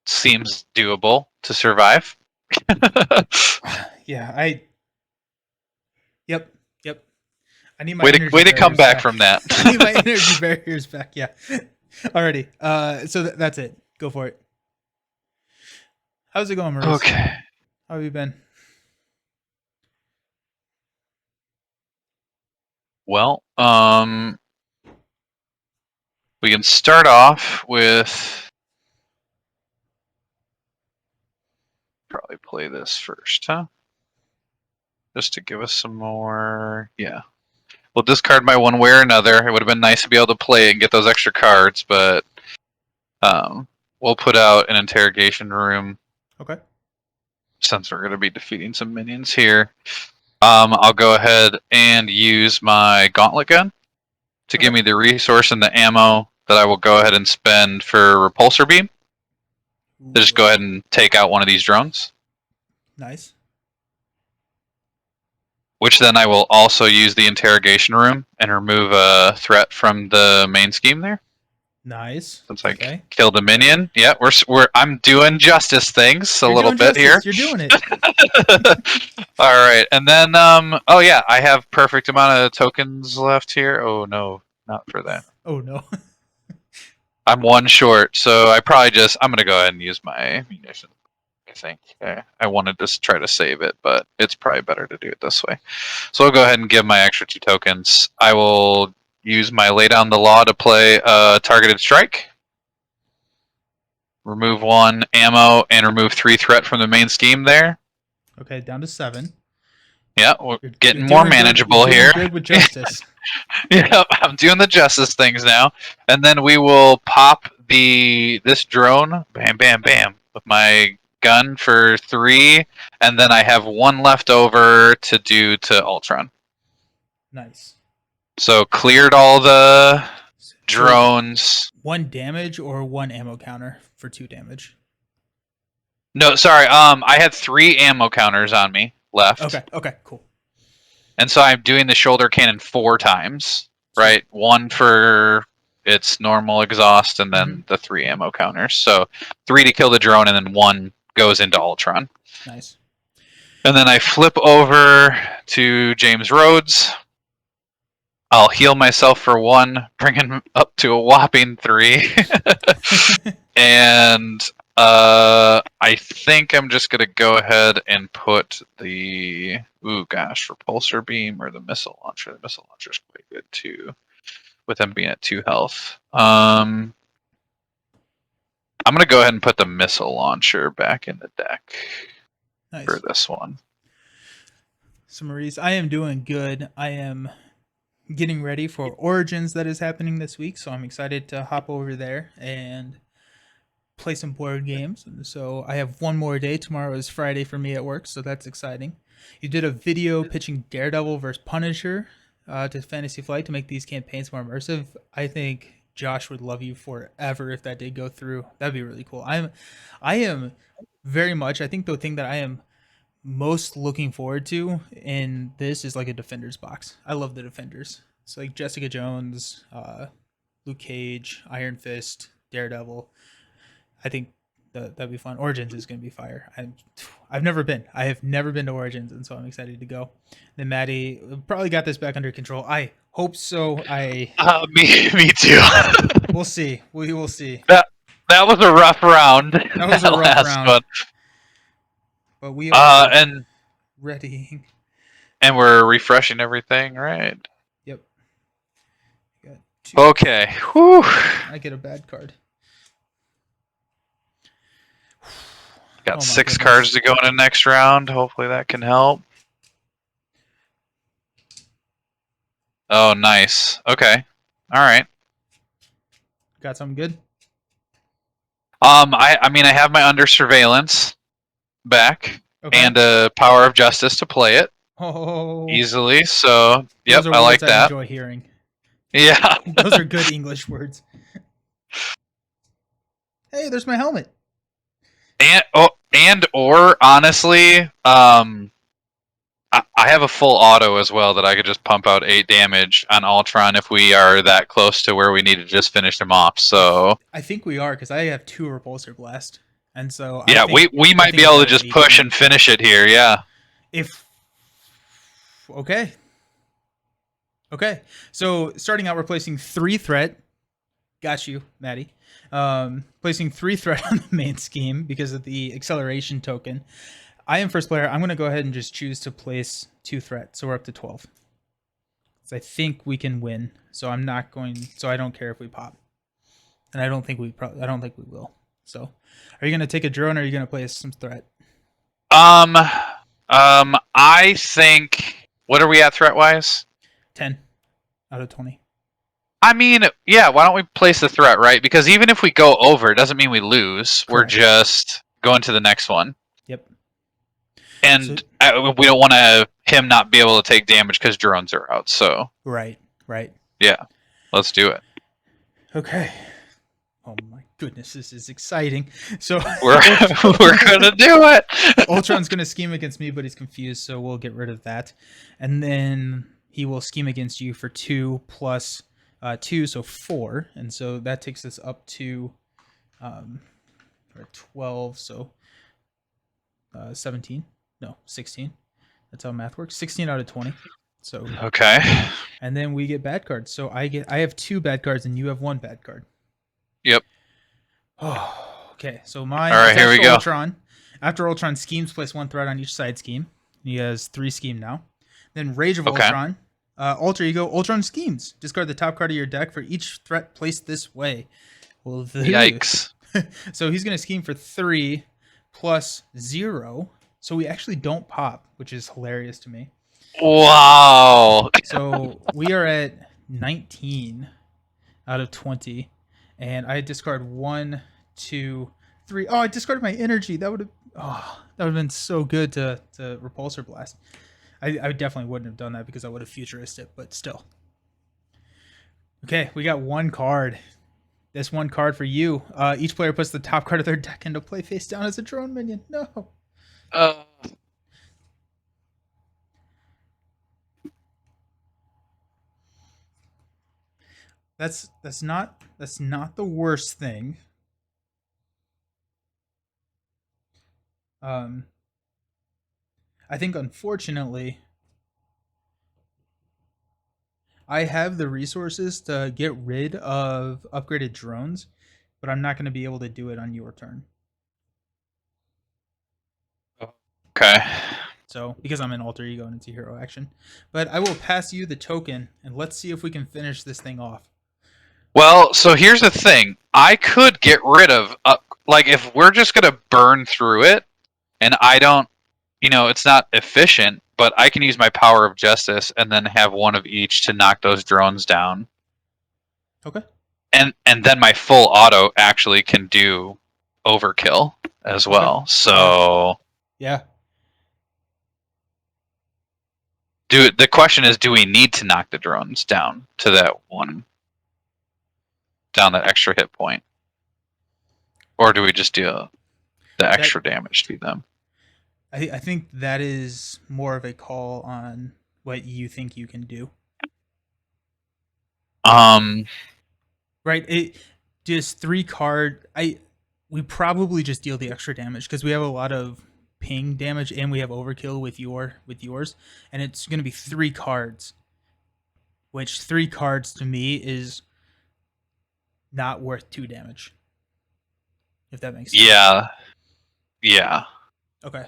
seems doable to survive. Yeah, Yep. I need my way to energy come barriers back from that. I need my energy barriers back. Yeah. Alrighty. So that's it. Go for it. How's it going, Maurice? Okay. How have you been? Well, we can start off with probably play this first, huh? Just to give us some more. Yeah. We'll discard my one way or another. It would have been nice to be able to play it and get those extra cards, but we'll put out an interrogation room. Okay. Since we're going to be defeating some minions here. I'll go ahead and use my gauntlet gun to give me the resource and the ammo that I will go ahead and spend for repulsor beam. To just go ahead and take out one of these drones. Nice. Which then I will also use the interrogation room and remove a threat from the main scheme there. Nice. Since I killed a minion. Yeah, I'm doing justice things a little bit here. You're doing it. All right, and then oh yeah, I have perfect amount of tokens left here. Oh no, not for that. Oh no. I'm 1 short, so I'm gonna go ahead and use my munition. I think I wanted to try to save it, but it's probably better to do it this way. So I'll go ahead and give my extra 2 tokens. I will use my lay down the law to play a targeted strike. Remove 1 ammo and remove 3 threat from the main scheme there. Okay, down to 7. Yeah, we're getting more manageable here. Good with justice. Yeah, I'm doing the justice things now, and then we will pop this drone, bam, bam, bam, with my gun for 3, and then I have 1 left over to do to Ultron. Nice. So cleared all the drones. 1 damage or 1 ammo counter for 2 damage. No, sorry. I had 3 ammo counters on me left. Okay, cool. And so I'm doing the shoulder cannon 4 times, right? 1 for its normal exhaust, and then the 3 ammo counters. So 3 to kill the drone, and then 1 goes into Ultron. Nice. And then I flip over to James Rhodes. I'll heal myself for 1, bring him up to a whopping 3. And I think I'm just gonna go ahead and put the repulsor beam or the missile launcher. The missile launcher is quite good too, with them being at 2 health. I'm gonna go ahead and put the missile launcher back in the deck for this one. So Maurice, I am doing good. I am getting ready for Origins that is happening this week, so I'm excited to hop over there and play some board games. And so I have 1 more day. Tomorrow is Friday for me at work, so that's exciting. You did a video pitching Daredevil versus Punisher to Fantasy Flight to make these campaigns more immersive. I think Josh would love you forever if that did go through. That'd be really cool. I am very much. I think the thing that I am most looking forward to in this is like a Defenders box. I love the Defenders. It's like Jessica Jones, Luke Cage, Iron Fist, Daredevil. I think that'd be fun. Origins is gonna be fire. I've never been. I have never been to Origins, and so I'm excited to go. Then Maddie probably got this back under control. I hope so. Me too. We'll see. We will see. That was a rough round. That was a rough last round. one. But we are and ready. we're refreshing everything, right? Yep. Got two. Okay. Whew. I get a bad card. Got Oh my 6 goodness. cards to go in the next round. Hopefully that can help. Oh, nice. Okay. All right. Got something good? I mean, I have my under surveillance back Okay. and a power of justice to play it Oh, easily. So, yep, those are I like words I that. enjoy hearing. Yeah. Those are good English words. Hey, there's my helmet. Or honestly, I have a full auto as well that I could just pump out 8 damage on Ultron if we are that close to where we need to just finish him off. So I think we are because I have 2 repulsor blast, and so yeah, we might be able to just push and finish it here. Yeah. If okay, so starting out, we're placing 3 threat. Got you, Maddie. Placing 3 threat on the main scheme because of the acceleration token. I am first player. I'm going to go ahead and just choose to place 2 threat, so we're up to 12. So I think we can win. So I'm not going. So I don't care if we pop, and I don't think we will. So, are you going to take a drone, or are you going to place some threat? I think. What are we at threat wise? 10 out of 20. I mean, yeah. Why don't we place the threat, right? Because even if we go over, it doesn't mean we lose. We're Correct. just going to the next one. Yep. And we don't want him not be able to take damage because drones are out. So Right. yeah, let's do it. Okay. Oh my goodness, this is exciting. So We're gonna do it. Ultron's gonna scheme against me, but he's confused, so we'll get rid of that. And then he will scheme against you for 2 plus 2, so 4. And so that takes us up to 12, so 17. No, 16. That's how math works. 16 out of 20. So Okay. and then we get bad cards. So I have 2 bad cards and you have 1 bad card. Yep. Oh, okay. So mine. All right, here we go. Ultron. After Ultron schemes, place 1 threat on each side scheme. He has 3 scheme now. Then Rage of Okay. Ultron. Alter Ego. Ultron schemes. Discard the top card of your deck for each threat placed this way. Well, Yikes. So he's gonna scheme for 3 plus 0. So we actually don't pop, which is hilarious to me. Wow. So we are at 19 out of 20, and I discard 1, 2, 3. Oh, I discarded my energy. That would have been so good to repulsor blast. I definitely wouldn't have done that because I would have futuristed, but still. Okay, we got 1 card. This 1 card for you. Each player puts the top card of their deck into play face down as a drone minion. No. That's not the worst thing. I think unfortunately I have the resources to get rid of upgraded drones, but I'm not going to be able to do it on your turn. Okay. So, because I'm an alter ego and it's a hero action. But I will pass you the token and let's see if we can finish this thing off. Well, so here's the thing. I could get rid of, like, if we're just going to burn through it, and I don't, it's not efficient, but I can use my power of justice and then have 1 of each to knock those drones down. Okay. And then my full auto actually can do overkill as well. Okay. So Yeah. the question is, do we need to knock the drones down to that 1? Down that extra hit point, or do we just do the extra damage to them? I think that is more of a call on what you think you can do. Right? It just 3 card. We probably just deal the extra damage because we have a lot of ping damage and we have overkill with yours, and it's going to be 3 cards, which 3 cards to me is not worth 2 damage. If that makes sense. Yeah. Yeah. Okay.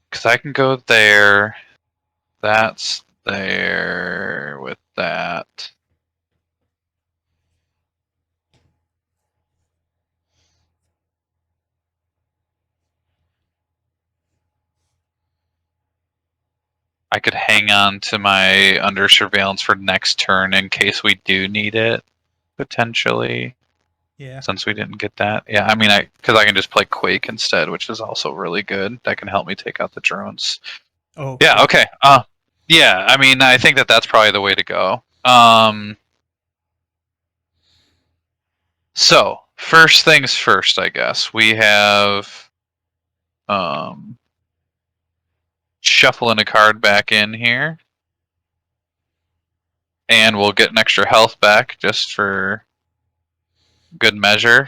Because I can go there. That's there with that. I could hang on to my under surveillance for next turn in case we do need it, potentially. Yeah. Since we didn't get that. Yeah, I mean, because I can just play Quake instead, which is also really good. That can help me take out the drones. Oh. Yeah, Cool. okay. Yeah, I mean, I think that's probably the way to go. So, first things first, I guess. We have shuffling a card back in here. And we'll get an extra health back just for good measure.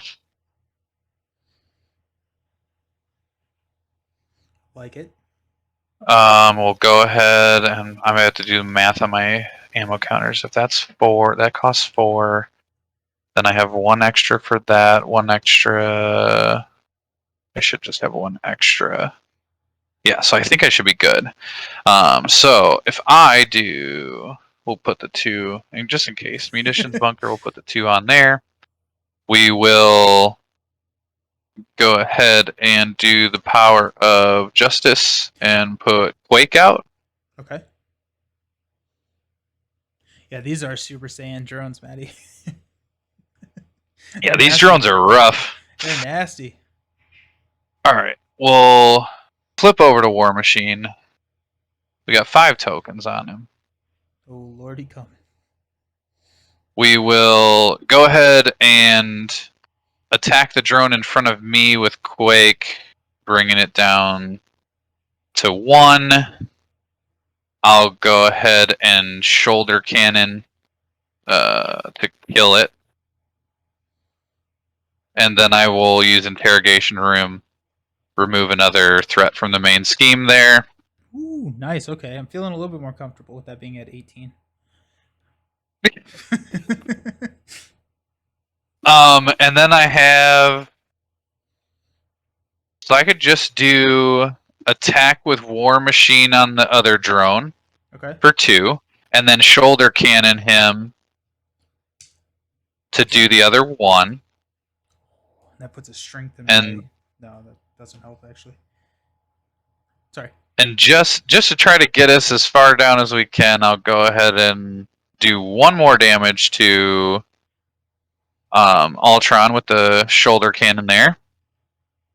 Like it. We'll go ahead and I'm gonna have to do the math on my ammo counters. If that's 4, that costs 4. Then I have 1 extra for that, 1 extra. I should just have 1 extra. Yeah, so I think I should be good. So if I do, we'll put the 2, and just in case, munitions bunker, we'll put the 2 on there. We will go ahead and do the power of justice and put Quake out. Okay. Yeah, these are Super Saiyan drones, Maddie. Yeah, They're these nasty. drones are rough. They're nasty. All right, we'll flip over to War Machine. We got 5 tokens on him. Oh, Lordy come. We will go ahead and attack the drone in front of me with Quake, bringing it down to 1. I'll go ahead and shoulder cannon to kill it. And then I will use interrogation room, remove another threat from the main scheme there. Ooh, nice. Okay, I'm feeling a little bit more comfortable with that being at 18. And then I have, so I could just do attack with War Machine on the other drone Okay. for 2, and then shoulder cannon him to do the other 1. That puts a strength in And- my. No, that doesn't help actually. Sorry. And just to try to get us as far down as we can, I'll go ahead and do 1 more damage to Ultron with the shoulder cannon there.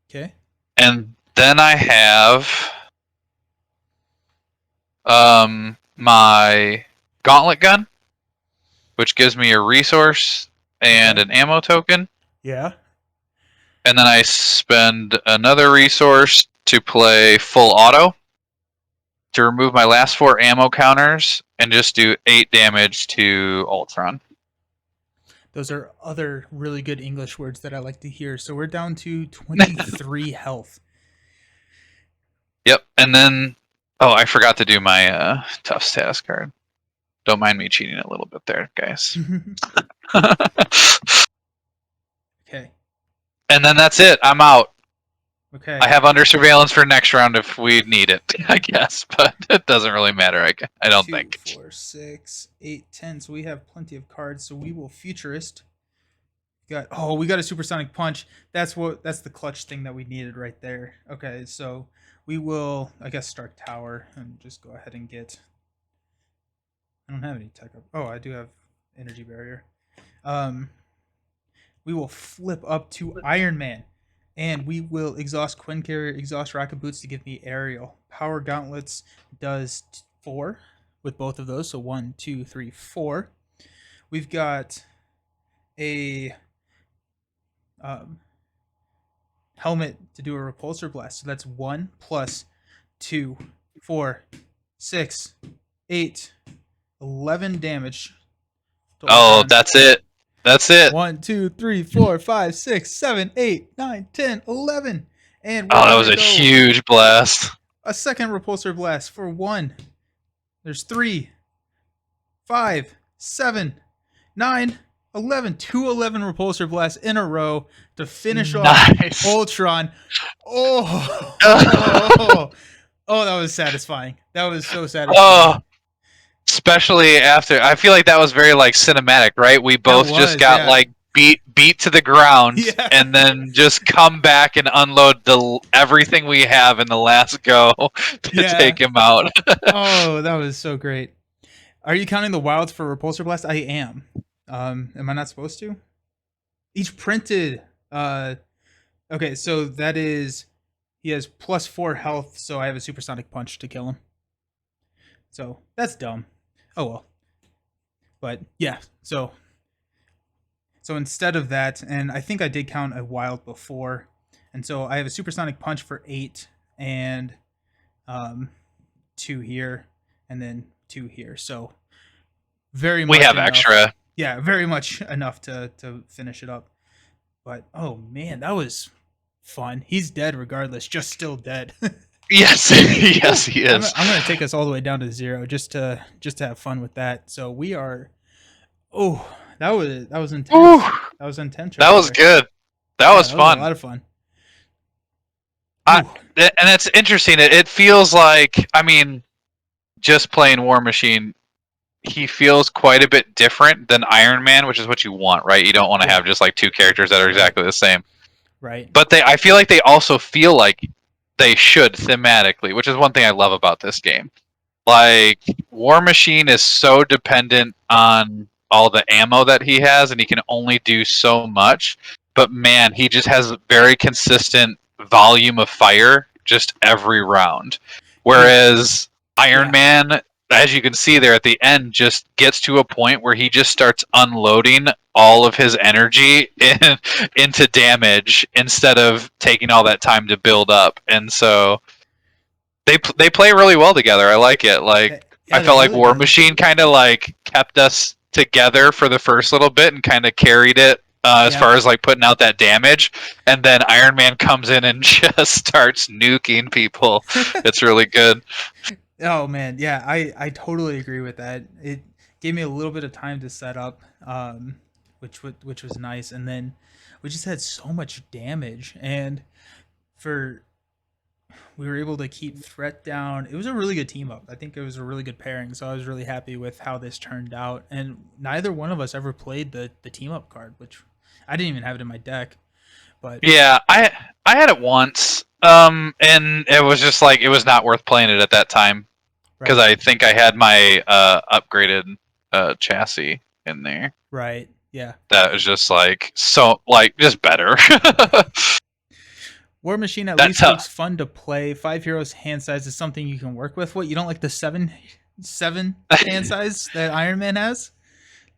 Okay. And then I have my gauntlet gun, which gives me a resource and Okay. an ammo token. Yeah. And then I spend another resource to play full auto to remove my last 4 ammo counters and just do 8 damage to Ultron. Those are other really good English words that I like to hear. So we're down to 23 health. Yep, and then I forgot to do my tough status card. Don't mind me cheating a little bit there, guys. Okay. And then that's it. I'm out. Okay. I have under surveillance for next round if we need it, I guess, but it doesn't really matter. I don't 2, think. 4, 6, 8, 10. So we have plenty of cards. So we will futurist. We got a supersonic punch. That's the clutch thing that we needed right there. Okay, so we will, I guess, start tower and just go ahead and get. I don't have any tech up. Oh, I do have energy barrier. We will flip up to Ironman, and we will exhaust Quinn Carrier, exhaust Rocket Boots to give me aerial. Power Gauntlets does 4 with both of those, so 1, 2, 3, 4. We've got a helmet to do a repulsor blast, so that's 1 plus 2, 4, 6, 8, 11 damage. To Oh, Ultron. that's it. That's it. 1, 2, 3, 4, 5, 6, 7, 8, 9, 10, 11. And we're Oh, that going was to a go huge blast. a second repulsor blast for 1. There's 3, 5, 7, 9, 11. 2 11 repulsor blasts in a row to finish off Nice. Ultron. Oh, oh, that was satisfying. That was so satisfying. Oh, especially after, I feel like that was very like cinematic, right? We both just got yeah. like beat to the ground, Yeah. and then just come back and unload everything we have in the last go to Yeah. take him out. Oh, that was so great. Are you counting the wilds for repulsor blast? I am. Am I not supposed to? Each printed. Okay, so that is he has +4 health, so I have a supersonic punch to kill him. So that's dumb. Oh well. But yeah, so instead of that, and I think I did count a wild before, and so I have a supersonic punch for 8 and 2 here, and then 2 here. So very much We have enough. extra. Yeah, very much enough to finish it up. But oh man, that was fun. He's dead regardless, just still dead. Yes, yes, he is. I'm gonna take us all the way down to 0 just to have fun with that. So we are. Oh, that was intense. Ooh, That was intense. that right was there. good. That was That fun. a lot of fun. I- Ooh, And it's interesting. It feels like, I mean, just playing War Machine, he feels quite a bit different than Iron Man, which is what you want, right? You don't want to Yeah. have just like 2 characters that are exactly the same. right. But I feel like they also feel like they should thematically, which is one thing I love about this game. Like, War Machine is so dependent on all the ammo that he has, and he can only do so much. But man, he just has a very consistent volume of fire just every round. Whereas Iron Yeah. Man, as you can see there at the end, just gets to a point where he just starts unloading all of his energy into damage instead of taking all that time to build up. And so they play really well together. I like it. Like, Yeah, I they felt like really War do. Machine kind of like kept us together for the first little bit and kind of carried it as Yeah. far as like putting out that damage. And then Iron Man comes in and just starts nuking people. It's really good. Oh man, yeah, I totally agree with that. It gave me a little bit of time to set up, which was nice, and then we just had so much damage, and for we were able to keep threat down. It was a really good team up. I think it was a really good pairing, so I was really happy with how this turned out. And neither one of us ever played the team up card, which I didn't even have it in my deck. But Yeah, I had it once, and it was just like it was not worth playing it at that time because right, I think I had my upgraded chassis in there. right, yeah. That was just like so like just better. War Machine at That's least how- looks fun to play. 5 heroes hand size is something you can work with. What, you don't like the seven hand size that Iron Man has?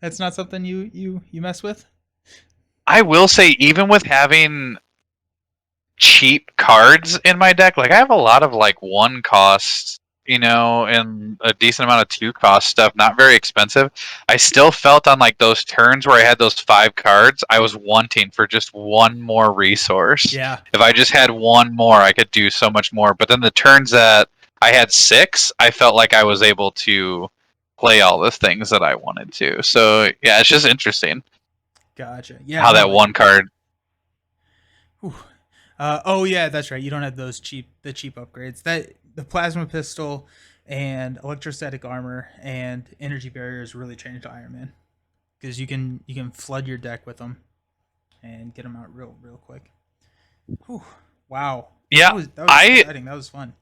That's not something you mess with? I will say, even with having cheap cards in my deck, like I have a lot of like 1 cost, and a decent amount of 2 cost stuff, not very expensive. I still felt on like those turns where I had those 5 cards, I was wanting for just 1 more resource. Yeah. If I just had 1 more, I could do so much more. But then the turns that I had 6, I felt like I was able to play all the things that I wanted to. So yeah, it's just interesting Gotcha. Yeah. how no, that 1 card. Whew. Oh yeah, that's right. You don't have those cheap upgrades. That the plasma pistol and electrostatic armor and energy barriers really changed Iron Man because you can flood your deck with them and get them out real quick. Whew. Wow. Yeah, that was exciting. That was fun.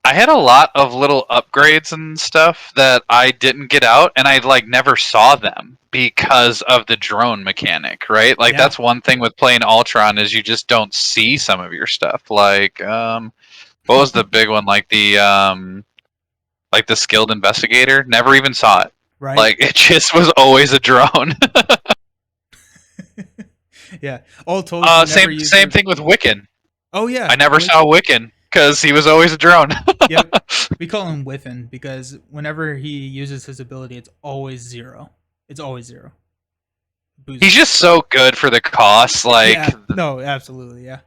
I had a lot of little upgrades and stuff that I didn't get out, and I like never saw them because of the drone mechanic, right? Like Yeah. that's one thing with playing Ultron is you just don't see some of your stuff. Like, what was the big one? Like the skilled investigator. Never even saw it. Right. Like it just was always a drone. Yeah. All told, you never same used same your- thing with Wiccan. Oh yeah. I never saw Wiccan because he was always a drone. Yep. We call him Whiffin because whenever he uses his ability, it's always 0. It's always 0. Booze. He's just so good for the cost. Like, yeah. No, absolutely, yeah.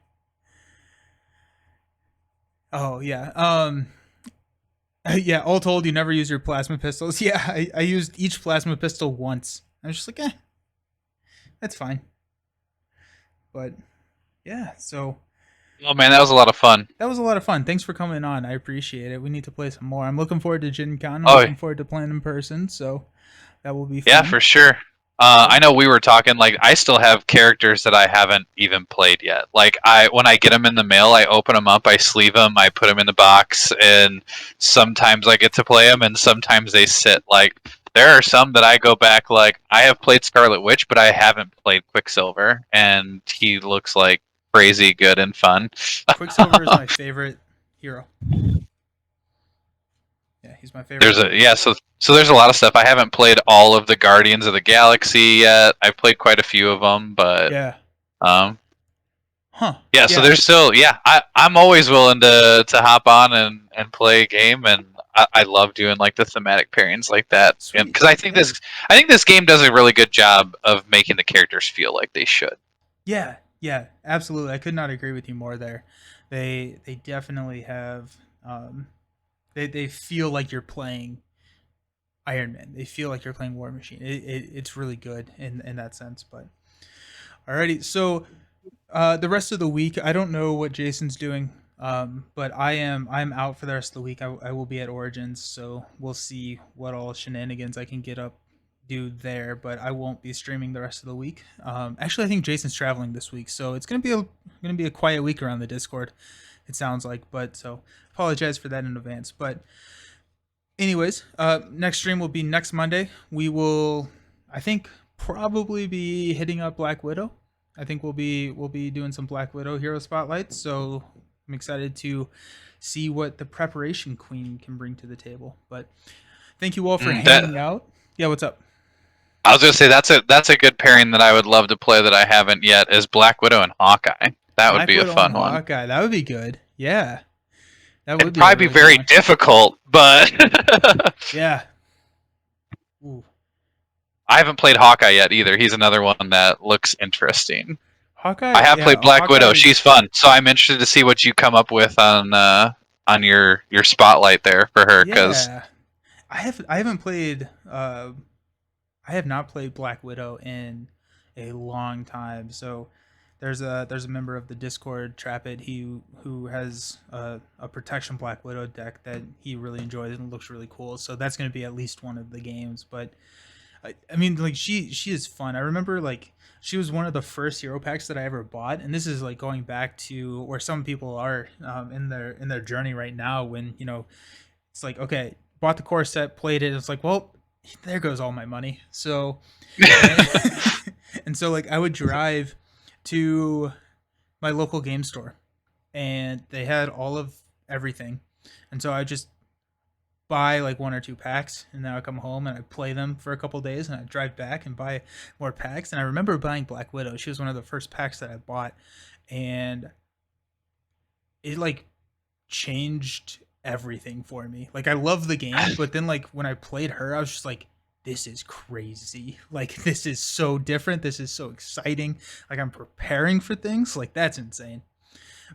Oh yeah. Yeah. All told, you never use your plasma pistols. Yeah, I used each plasma pistol once. I was just like, that's fine. But yeah, so oh man, that was a lot of fun. that was a lot of fun. Thanks for coming on. I appreciate it. We need to play some more. I'm looking forward to Gen Con. I'm Oh, looking forward to playing in person. So that will be fun. yeah, for sure. I know we were talking, like, I still have characters that I haven't even played yet. Like, when I get them in the mail, I open them up, I sleeve them, I put them in the box, and sometimes I get to play them, and sometimes they sit. Like, there are some that I go back, like, I have played Scarlet Witch, but I haven't played Quicksilver, and he looks like crazy good and fun. Quicksilver is my favorite hero. Yeah, he's my favorite. So there's a lot of stuff. I haven't played all of the Guardians of the Galaxy yet. I've played quite a few of them, but yeah. Yeah, so there's still I'm always willing to hop on and play a game, and I love doing like the thematic pairings like that, because I think this game does a really good job of making the characters feel like they should. Yeah, absolutely. I could not agree with you more there. They definitely have they feel like you're playing Iron Man. They feel like you're playing War Machine. It's really good in that sense. But alrighty, so the rest of the week, I don't know what Jason's doing, but I'm out for the rest of the week. I will be at Origins, so we'll see what all shenanigans I can do there. But I won't be streaming the rest of the week. Actually, I think Jason's traveling this week, so it's gonna be a quiet week around the Discord. It sounds like, but so apologize for that in advance. But anyways, next stream will be next Monday. We will, I think, probably be hitting up Black Widow. I think we'll be doing some Black Widow hero spotlights. So I'm excited to see what the preparation queen can bring to the table. But thank you all for hanging out. Yeah, what's up? I was gonna say that's a good pairing that I would love to play that I haven't yet, is Black Widow and Hawkeye. That would be a fun one. Hawkeye, that would be good. Yeah. It'd probably be very difficult, but yeah. Ooh. I haven't played Hawkeye yet either. He's another one that looks interesting. Hawkeye. I have played Black Widow. She's fun, so I'm interested to see what you come up with on your spotlight there for her. Because I haven't played. I have not played Black Widow in a long time. So there's a member of the Discord, Trapit, who has a protection Black Widow deck that he really enjoys and looks really cool. So that's going to be at least one of the games. But I mean, like, she is fun. I remember, like, she was one of the first hero packs that I ever bought, and this is like going back to where some people are in their journey right now. When it's like, okay, bought the core set, played it. It's like, well, there goes all my money. So, and so, like, I would drive to my local game store, and they had all of everything, and so I just buy like 1 or 2 packs, and then I come home and I play them for a couple days, and I drive back and buy more packs. And I remember buying Black Widow. She was one of the first packs that I bought, and it like changed everything for me. Like, I love the game, but then like when I played her, I was just like, this is crazy. Like, this is so different. This is so exciting. Like, I'm preparing for things. Like, that's insane.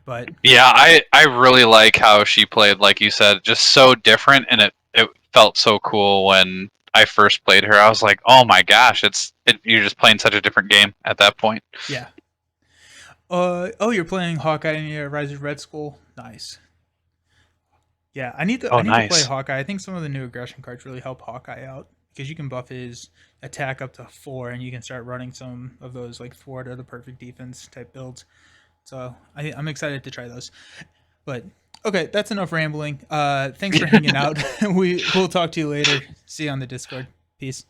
But yeah, I really like how she played, like you said, just so different, and it felt so cool when I first played her. I was like, oh my gosh, you're just playing such a different game at that point. Yeah. Oh, you're playing Hawkeye in your Rise of Red Skull. Nice. Yeah, I need to play Hawkeye. I think some of the new aggression cards really help Hawkeye out, because you can buff his attack up to 4, and you can start running some of those like thwart or the perfect defense type builds. So I'm excited to try those. But okay, that's enough rambling. Thanks for hanging out. We'll talk to you later. See you on the Discord. Peace.